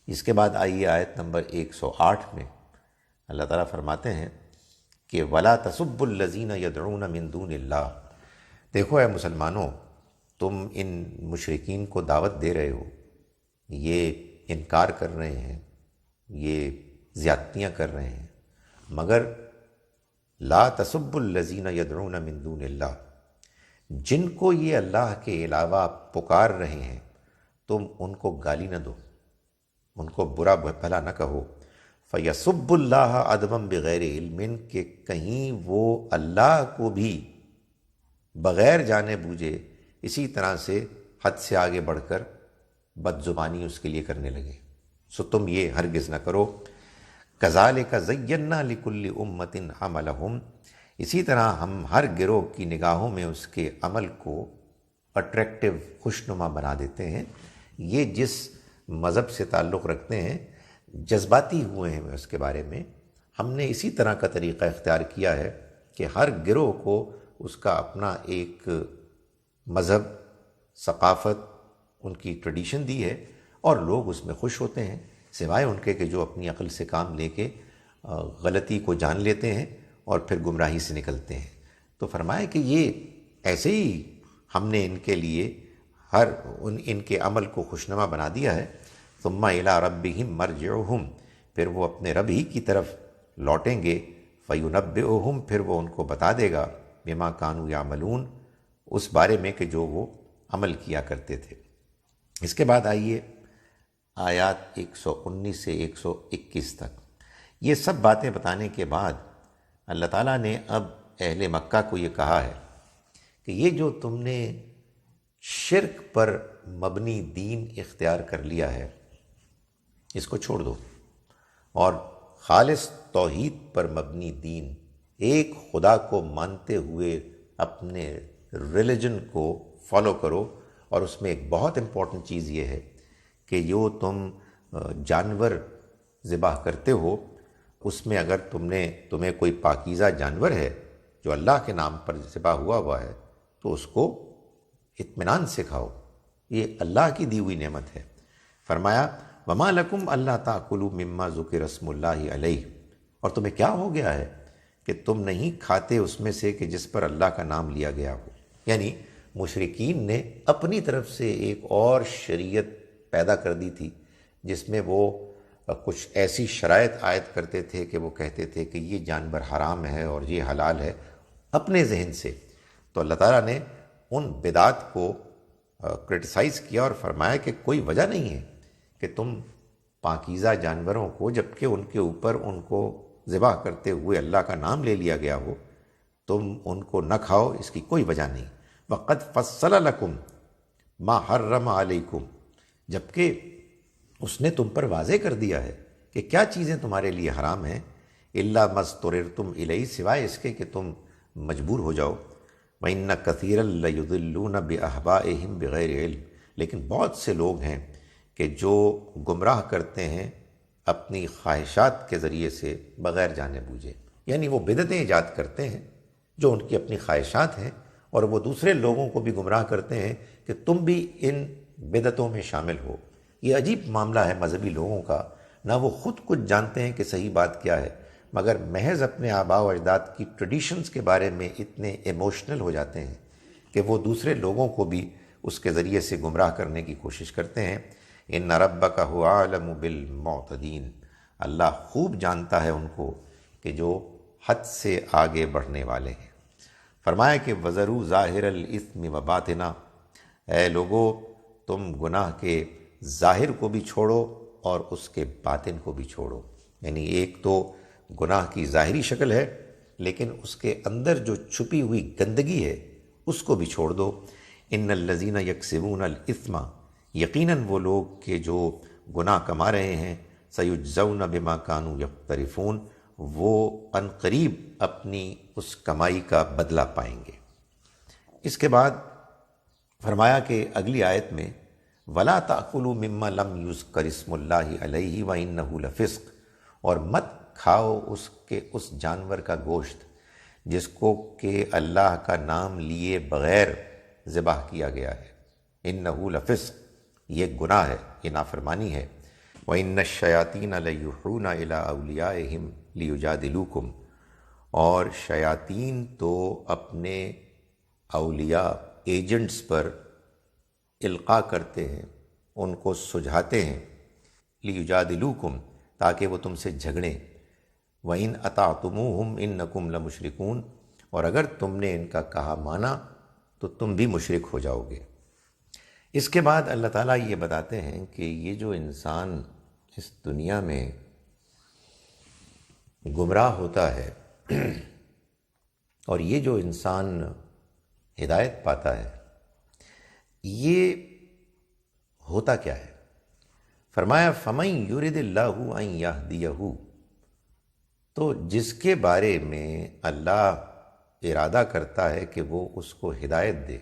اس کے بعد آئیے آیت نمبر 108 میں اللہ تعالیٰ فرماتے ہیں کہ وَلَا تَسُبُّوا الَّذِينَ يَدْعُونَ مِن دُونِ اللَّهِ، دیکھو اے مسلمانوں، تم ان مشرکین کو دعوت دے رہے ہو، یہ انکار کر رہے ہیں، یہ زیادتیاں کر رہے ہیں، مگر لا تسبوا الذین یدعون من دون اللہ، جن کو یہ اللہ کے علاوہ پکار رہے ہیں تم ان کو گالی نہ دو، ان کو برا بھلا نہ کہو۔ فَيَسُبُّ اللَّهَ عَدْوًا بِغَيْرِ عِلْمٍ، کہ کہیں وہ اللہ کو بھی بغیر جانے بوجھے اسی طرح سے حد سے آگے بڑھ کر بد زبانی اس کے لیے کرنے لگے، سو تم یہ ہرگز نہ کرو۔ کذالک زینا لکل امت عملہم، اسی طرح ہم ہر گروہ کی نگاہوں میں اس کے عمل کو اٹریکٹیو، خوشنما بنا دیتے ہیں۔ یہ جس مذہب سے تعلق رکھتے ہیں، جذباتی ہوئے ہیں اس کے بارے میں، ہم نے اسی طرح کا طریقہ اختیار کیا ہے کہ ہر گروہ کو اس کا اپنا ایک مذہب، ثقافت، ان کی ٹریڈیشن دی ہے، اور لوگ اس میں خوش ہوتے ہیں، سوائے ان کے کہ جو اپنی عقل سے کام لے کے غلطی کو جان لیتے ہیں اور پھر گمراہی سے نکلتے ہیں۔ تو فرمایا کہ یہ ایسے ہی ہم نے ان کے لیے ان کے عمل کو خوشنما بنا دیا ہے۔ ثم الی ربہم مرجعہم، پھر وہ اپنے رب ہی کی طرف لوٹیں گے، فینبئہم، پھر وہ ان کو بتا دے گا، بما کانوا یعملون، اس بارے میں کہ جو وہ عمل کیا کرتے تھے۔ اس کے بعد آئیے آیات 119 سے 121 تک۔ یہ سب باتیں بتانے کے بعد اللہ تعالیٰ نے اب اہل مکہ کو یہ کہا ہے کہ یہ جو تم نے شرک پر مبنی دین اختیار کر لیا ہے، اس کو چھوڑ دو، اور خالص توحید پر مبنی دین، ایک خدا کو مانتے ہوئے اپنے ریلیجن کو فالو کرو۔ اور اس میں ایک بہت امپورٹنٹ چیز یہ ہے کہ جو تم جانور ذبح کرتے ہو، اس میں اگر تمہیں کوئی پاکیزہ جانور ہے جو اللہ کے نام پر ذبح ہوا ہے، تو اس کو اطمینان سے کھاؤ، یہ اللہ کی دی ہوئی نعمت ہے۔ فرمایا وَمَا لَكُمْ أَلَّا تَأْكُلُوا مِمَّا ذُكِرَ اسْمُ اللَّهِ عَلَيْهِ، اور تمہیں کیا ہو گیا ہے کہ تم نہیں کھاتے اس میں سے کہ جس پر اللہ کا نام لیا گیا ہو۔ یعنی مشرکین نے اپنی طرف سے ایک اور شریعت پیدا کر دی تھی، جس میں وہ کچھ ایسی شرائط عائد کرتے تھے کہ وہ کہتے تھے کہ یہ جانور حرام ہے اور یہ حلال ہے، اپنے ذہن سے۔ تو اللہ تعالیٰ نے ان بدعات کو کرٹیسائز کیا اور فرمایا کہ کوئی وجہ نہیں ہے کہ تم پاکیزہ جانوروں کو، جبکہ ان کے اوپر ان کو ذبح کرتے ہوئے اللہ کا نام لے لیا گیا ہو، تم ان کو نہ کھاؤ، اس کی کوئی وجہ نہیں۔ وَقَدْ فَصَّلَ لَكُمْ مَا حَرَّمَ عَلَيْكُمْ، جبکہ اس نے تم پر واضح کر دیا ہے کہ کیا چیزیں تمہارے لیے حرام ہیں، إِلَّا مَا اضْطُرِرْتُمْ إِلَيْهِ، سوائے اس کے کہ تم مجبور ہو جاؤ۔ وَإِنَّ كَثِيرًا لَيُضِلُّونَ بِأَهْوَائِهِمْ بِغَيْرِ عِلْمٍ، لیکن بہت سے لوگ ہیں کہ جو گمراہ کرتے ہیں اپنی خواہشات کے ذریعے سے بغیر جانے بوجھے، یعنی وہ بدعتیں ایجاد کرتے ہیں جو ان کی اپنی خواہشات ہیں، اور وہ دوسرے لوگوں کو بھی گمراہ کرتے ہیں کہ تم بھی ان بدعتوں میں شامل ہو۔ یہ عجیب معاملہ ہے مذہبی لوگوں کا، نہ وہ خود کچھ جانتے ہیں کہ صحیح بات کیا ہے، مگر محض اپنے آباء و اجداد کی ٹریڈیشنز کے بارے میں اتنے ایموشنل ہو جاتے ہیں کہ وہ دوسرے لوگوں کو بھی اس کے ذریعے سے گمراہ کرنے کی کوشش کرتے ہیں۔ ان ربک هو اعلم بالمعتدین، اللہ خوب جانتا ہے ان کو کہ جو حد سے آگے بڑھنے والے ہیں۔ فرمایا کہ وَذَرُوا ظَاهِرَ الْإِثْمِ وَبَاطِنَهُ، اے لوگو تم گناہ کے ظاہر کو بھی چھوڑو اور اس کے باطن کو بھی چھوڑو، یعنی ایک تو گناہ کی ظاہری شکل ہے، لیکن اس کے اندر جو چھپی ہوئی گندگی ہے اس کو بھی چھوڑ دو۔ ان الذین یکسبون الاثم، یقیناً وہ لوگ کہ جو گناہ کما رہے ہیں، سیجزون بما کانوا یقترفون، وہ عنقریب اپنی اس کمائی کا بدلہ پائیں گے۔ اس کے بعد فرمایا کہ اگلی آیت میں وَلَا تَأْكُلُوا مِمَّا لَمْ يُذْكَرِ اسْمُ اللَّهِ عَلَيْهِ وَإِنَّهُ لَفِسْقٌ، اور مت کھاؤ اس جانور کا گوشت جس کو کہ اللہ کا نام لیے بغیر ذبح کیا گیا ہے۔ اِنَّهُ لَفِسْقٌ، یہ گناہ ہے، یہ نافرمانی ہے۔ وَإِنَّ الشَّيَاطِينَ لَيُوحُونَ إِلَىٰ أَوْلِيَائِهِمْ لِيُجَادِلُوكُمْ، اور شیاطین تو اپنے اولیاء ایجنٹس پر القاء کرتے ہیں، ان کو سجھاتے ہیں، لیجادلوکم، تاکہ وہ تم سے جھگڑیں۔ وَإِنْ أَطَعْتُمُوهُمْ إِنَّكُمْ لَمُشْرِكُونَ، اور اگر تم نے ان کا کہا مانا تو تم بھی مشرک ہو جاؤ گے۔ اس کے بعد اللہ تعالیٰ یہ بتاتے ہیں کہ یہ جو انسان اس دنیا میں گمراہ ہوتا ہے اور یہ جو انسان ہدایت پاتا ہے، یہ ہوتا کیا ہے؟ فرمایا فَمَن يُرِدِ اللَّهُ أَن يَهْدِيَهُ، تو جس کے بارے میں اللہ ارادہ کرتا ہے کہ وہ اس کو ہدایت دے،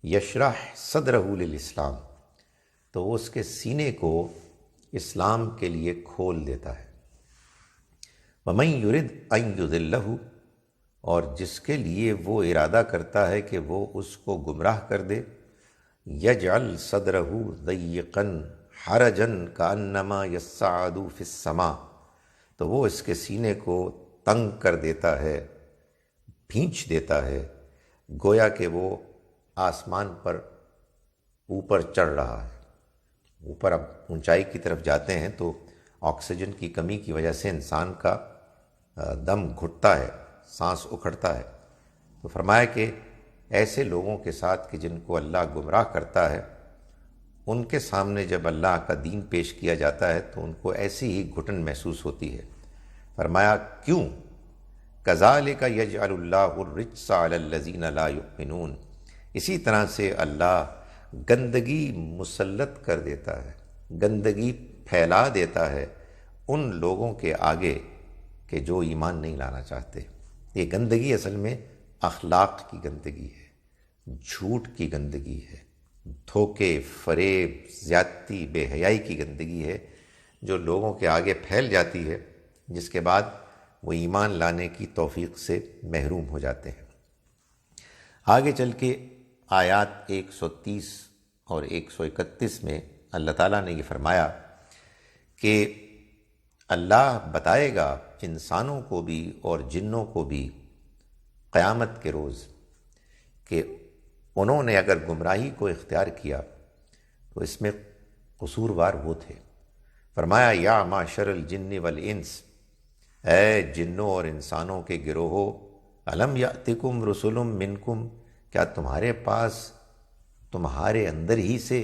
یشرح صدرہ للاسلام، تو وہ اس کے سینے کو اسلام کے لیے کھول دیتا ہے۔ وَمَن يُرِدْ أَن يُضِلَّهُ، اور جس کے لیے وہ ارادہ کرتا ہے کہ وہ اس کو گمراہ کر دے، یجعل صدرہ ضیقا حرجا کانما یصعد فی السماء، تو وہ اس کے سینے کو تنگ کر دیتا ہے، بھینچ دیتا ہے، گویا کہ وہ آسمان پر اوپر چڑھ رہا ہے۔ اوپر اب اونچائی کی طرف جاتے ہیں تو آکسیجن کی کمی کی وجہ سے انسان کا دم گھٹتا ہے، سانس اکھڑتا ہے۔ تو فرمایا کہ ایسے لوگوں کے ساتھ کہ جن کو اللہ گمراہ کرتا ہے، ان کے سامنے جب اللہ کا دین پیش کیا جاتا ہے تو ان کو ایسی ہی گھٹن محسوس ہوتی ہے۔ فرمایا کیوں؟ کذالک یجعل اللہ الرجس علی الذین لا یؤمنون، اسی طرح سے اللہ گندگی مسلط کر دیتا ہے، گندگی پھیلا دیتا ہے ان لوگوں کے آگے کہ جو ایمان نہیں لانا چاہتے۔ یہ گندگی اصل میں اخلاق کی گندگی ہے، جھوٹ کی گندگی ہے، دھوکے، فریب، زیادتی، بے حیائی کی گندگی ہے، جو لوگوں کے آگے پھیل جاتی ہے، جس کے بعد وہ ایمان لانے کی توفیق سے محروم ہو جاتے ہیں۔ آگے چل کے آیات 130 اور 131 میں اللہ تعالیٰ نے یہ فرمایا کہ اللہ بتائے گا انسانوں کو بھی اور جنوں کو بھی قیامت کے روز کہ انہوں نے اگر گمراہی کو اختیار کیا تو اس میں قصوروار وہ تھے۔ فرمایا یا معشر الجن والانس، اے جنوں اور انسانوں کے گروہو، الم یأتکم رسل منکم، کیا تمہارے پاس تمہارے اندر ہی سے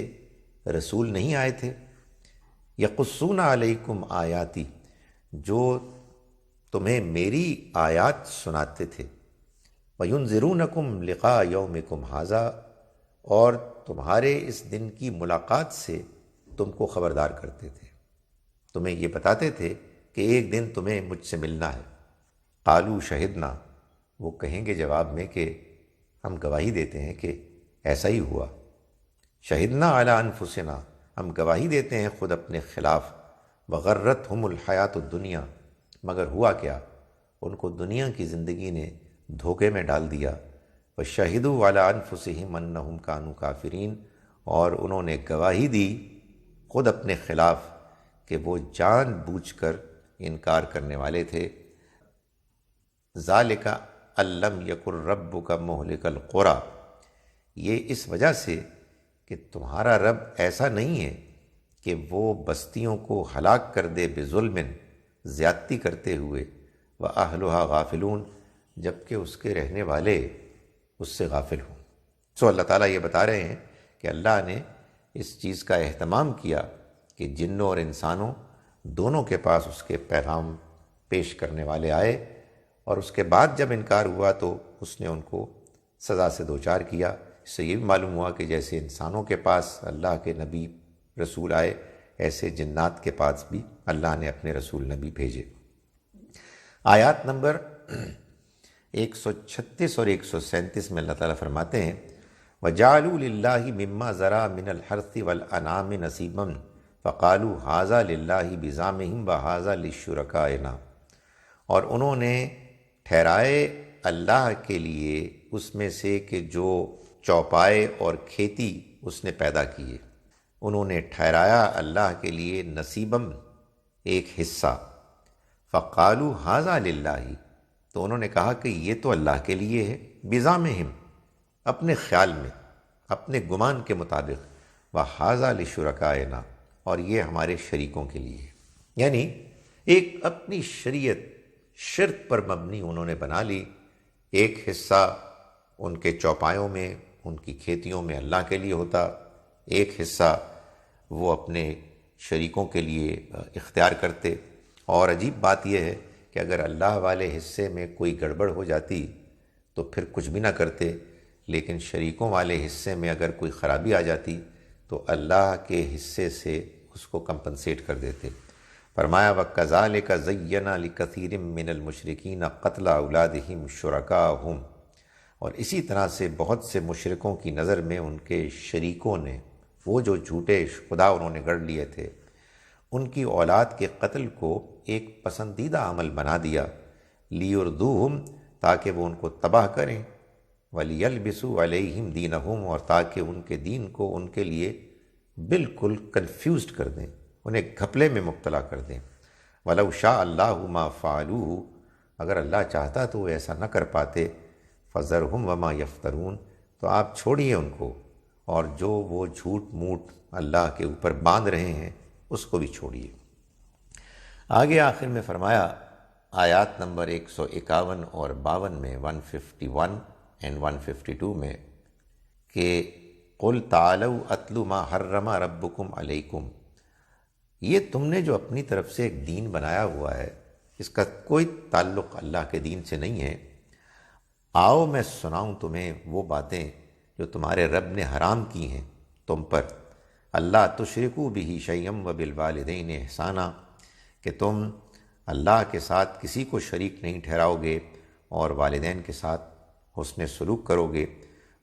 رسول نہیں آئے تھے؟ یقصون علیکم آیاتی، جو تمہیں میری آیات سناتے تھے، وَيُنذِرُونَكُمْ لِقَاءَ يَوْمِكُمْ هَذَا، اور تمہارے اس دن کی ملاقات سے تم کو خبردار کرتے تھے، تمہیں یہ بتاتے تھے کہ ایک دن تمہیں مجھ سے ملنا ہے۔ قالوا شہدنا، وہ کہیں گے جواب میں کہ ہم گواہی دیتے ہیں کہ ایسا ہی ہوا۔ شہدنا علی انفسنا، ہم گواہی دیتے ہیں خود اپنے خلاف۔ وغرتہم الحیات الدنیا، مگر ہوا کیا؟ ان کو دنیا کی زندگی نے دھوکے میں ڈال دیا۔ وشہدوا علی انفسہم انہم کانوا کافرین، اور انہوں نے گواہی دی خود اپنے خلاف کہ وہ جان بوجھ کر انکار کرنے والے تھے۔ ذالک ان لم یکن ربک مہلک القری، یہ اس وجہ سے کہ تمہارا رب ایسا نہیں ہے کہ وہ بستیوں کو ہلاک کر دے بظلم، زیادتی کرتے ہوئے، وَأَهْلُهَا غافلون، جبکہ اس کے رہنے والے اس سے غافل ہوں۔ سو اللہ تعالیٰ یہ بتا رہے ہیں کہ اللہ نے اس چیز کا اہتمام کیا کہ جنوں اور انسانوں دونوں کے پاس اس کے پیغام پیش کرنے والے آئے، اور اس کے بعد جب انکار ہوا تو اس نے ان کو سزا سے دوچار کیا۔ اس سے یہ بھی معلوم ہوا کہ جیسے انسانوں کے پاس اللہ کے نبی رسول آئے، ایسے جنات کے پاس بھی اللہ نے اپنے رسول نبی بھیجے۔ آیات نمبر 136 اور 137 میں اللہ تعالیٰ فرماتے ہیں وَجَعَلُوا لِلَّهِ مِمَّا ذَرَا مِنَ الْحَرْثِ وَالْأَنْعَامِ نَصِيبًا فَقَالُوا هَذَا لِلَّهِ بِزَعْمِهِمْ وَهَذَا لِلشُّرَكَائِنَا، اور انہوں نے ٹھہرائے اللہ کے لیے اس میں سے کہ جو چوپائے اور کھیتی اس نے پیدا کیے، انہوں نے ٹھہرایا اللہ کے لیے نصیبم ایک حصہ، فقالوا ھذا للہ، تو انہوں نے کہا کہ یہ تو اللہ کے لیے ہے، بزعمہم اپنے خیال میں، اپنے گمان کے مطابق، وھذا لشرکائنا اور یہ ہمارے شریکوں کے لیے ہے، یعنی ایک اپنی شریعت شرک پر مبنی انہوں نے بنا لی، ایک حصہ ان کے چوپایوں میں ان کی کھیتیوں میں اللہ کے لیے ہوتا، ایک حصہ وہ اپنے شریکوں کے لیے اختیار کرتے، اور عجیب بات یہ ہے کہ اگر اللہ والے حصے میں کوئی گڑبڑ ہو جاتی تو پھر کچھ بھی نہ کرتے، لیکن شریکوں والے حصے میں اگر کوئی خرابی آ جاتی تو اللہ کے حصے سے اس کو کمپنسیٹ کر دیتے۔ فرمایا وَكَذَلِكَ زَيَّنَ لِكَثِيرٍ مِّنَ الْمُشْرِكِينَ قَتْلَ أَوْلَادِهِمْ شُرَكَاءَهُمْ، اور اسی طرح سے بہت سے مشرکوں کی نظر میں ان کے شریکوں نے، وہ جو جھوٹے خدا انہوں نے گڑھ لیے تھے، ان کی اولاد کے قتل کو ایک پسندیدہ عمل بنا دیا، لِيُرْدُوهُمْ تاکہ وہ ان کو تباہ کریں، وَلِيَلْبِسُوا عَلَيْهِمْ دِينَهُمْ اور تاکہ ان کے دین کو ان کے لیے بالکل کنفیوزڈ کر دیں، انہیں گھپلے میں مبتلا کر دیں۔ وَلَوْ شَاءَ اللَّهُ مَا فَعَلُوهُ، اگر اللہ چاہتا تو وہ ایسا نہ کر پاتے، فَذَرْهُمْ وَمَا يَفْتَرُونَ، تو آپ چھوڑیے ان کو، اور جو وہ جھوٹ موٹ اللہ کے اوپر باندھ رہے ہیں اس کو بھی چھوڑیے۔ آگے آخر میں فرمایا آیات نمبر 151 اور 52 میں، 151 اینڈ 152 میں، کہ قُلْ تَعَالَوْا أَتْلُ مَا حَرَّمَ رَبُّكُمْ عَلَيْكُمْ، یہ تم نے جو اپنی طرف سے ایک دین بنایا ہوا ہے اس کا کوئی تعلق اللہ کے دین سے نہیں ہے، آؤ میں سناؤں تمہیں وہ باتیں جو تمہارے رب نے حرام کی ہیں تم پر، اللہ تشرکوا بہ شیئا وبالوالدین احسانا، کہ تم اللہ کے ساتھ کسی کو شریک نہیں ٹھہراؤ گے اور والدین کے ساتھ حسن سلوک کرو گے،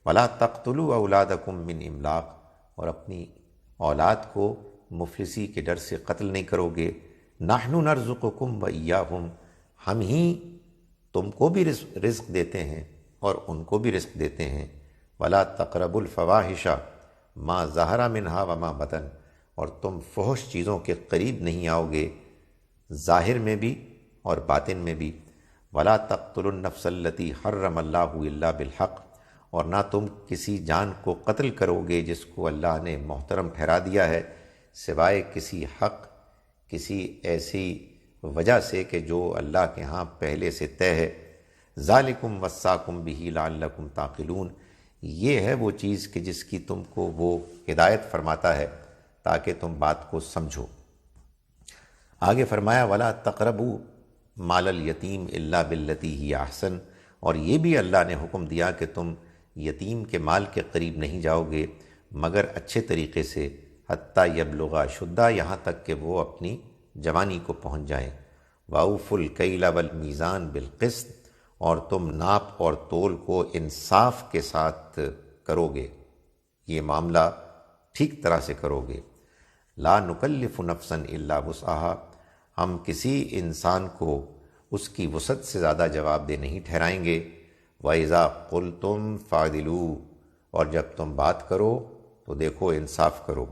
ولا تقتلوا اولادکم من املاق، اور اپنی اولاد کو مفلسی کے ڈر سے قتل نہیں کرو گے، نحن نرزقکم وایاہم، ہم ہی تم کو بھی رزق دیتے ہیں اور ان کو بھی رزق دیتے ہیں، ولا تقربوا الفواحش ما ظہر منہا وما بطن، اور تم فحش چیزوں کے قریب نہیں آؤ گے، ظاہر میں بھی اور باطن میں بھی، ولا تقتلوا النفس التی حرم اللہ الا بالحق، اور نہ تم کسی جان کو قتل کرو گے جس کو اللہ نے محترم ٹھہرا دیا ہے سوائے کسی حق، کسی ایسی وجہ سے کہ جو اللہ کے ہاں پہلے سے طے ہے، ذالکم وصاکم بہ لعلکم تعقلون، یہ ہے وہ چیز کہ جس کی تم کو وہ ہدایت فرماتا ہے تاکہ تم بات کو سمجھو۔ آگے فرمایا ولا تقربوا مال الیتیم الا باللتی ہی احسن، اور یہ بھی اللہ نے حکم دیا کہ تم یتیم کے مال کے قریب نہیں جاؤ گے مگر اچھے طریقے سے، حتیٰ یبلغ اشدہ، یہاں تک کہ وہ اپنی جوانی کو پہنچ جائیں، وَأَوْفُوا الْكَيْلَ وَالْمِيزَانَ بِالْقِسْطِ، اور تم ناپ اور تول کو انصاف کے ساتھ کرو گے، یہ معاملہ ٹھیک طرح سے کرو گے، لا نکلف نفسا الا وسعها، ہم کسی انسان کو اس کی وسعت سے زیادہ جواب دہ نہیں ٹھہرائیں گے، وَإِذَا قُلْتُمْ فَعْدِلُوا، اور جب تم بات کرو تو دیکھو انصاف کرو،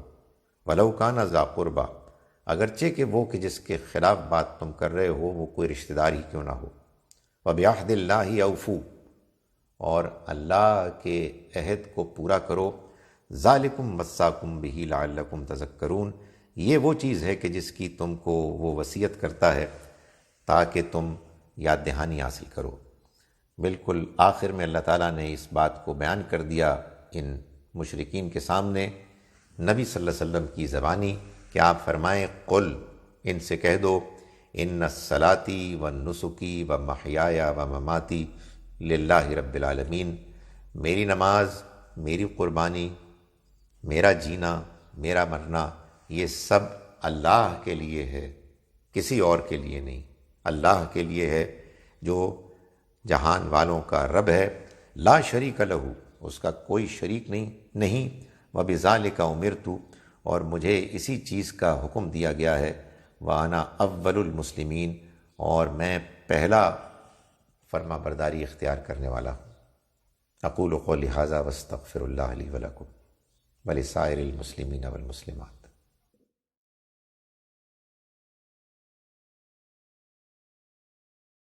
وَلَوْ كَانَ ذَا قُرْبَى، اگرچہ کہ وہ کہ جس کے خلاف بات تم کر رہے ہو وہ کوئی رشتہ دار ہی کیوں نہ ہو، وَبِعَهْدِ اللَّهِ أَوْفُوا، اور اللہ کے عہد کو پورا کرو، ذَلِكُمْ وَصَّاكُمْ بِهِ لَعَلَّكُمْ تَذَكَّرُونَ، یہ وہ چیز ہے کہ جس کی تم کو وہ وصیت کرتا ہے تاکہ تم یاد دہانی حاصل کرو۔ بالکل آخر میں اللہ تعالیٰ نے اس بات کو بیان کر دیا ان مشرکین کے سامنے نبی صلی اللہ علیہ وسلم کی زبانی، کہ آپ فرمائیں قل، ان سے کہہ دو، ان الصلاتی والنسکی ومحیای ومماتی للہ رب العالمین، میری نماز، میری قربانی، میرا جینا، میرا مرنا، یہ سب اللہ کے لیے ہے، کسی اور کے لیے نہیں، اللہ کے لیے ہے جو جہان والوں کا رب ہے، لا شریک لہ، اس کا کوئی شریک نہیں، وبذالک امرت، اور مجھے اسی چیز کا حکم دیا گیا ہے، وانا اول المسلمین، اور میں پہلا فرما برداری اختیار کرنے والا ہوں۔ اقول قولی ھذا واستغفر اللہ لی ولکم ولسائر المسلمین والمسلمات۔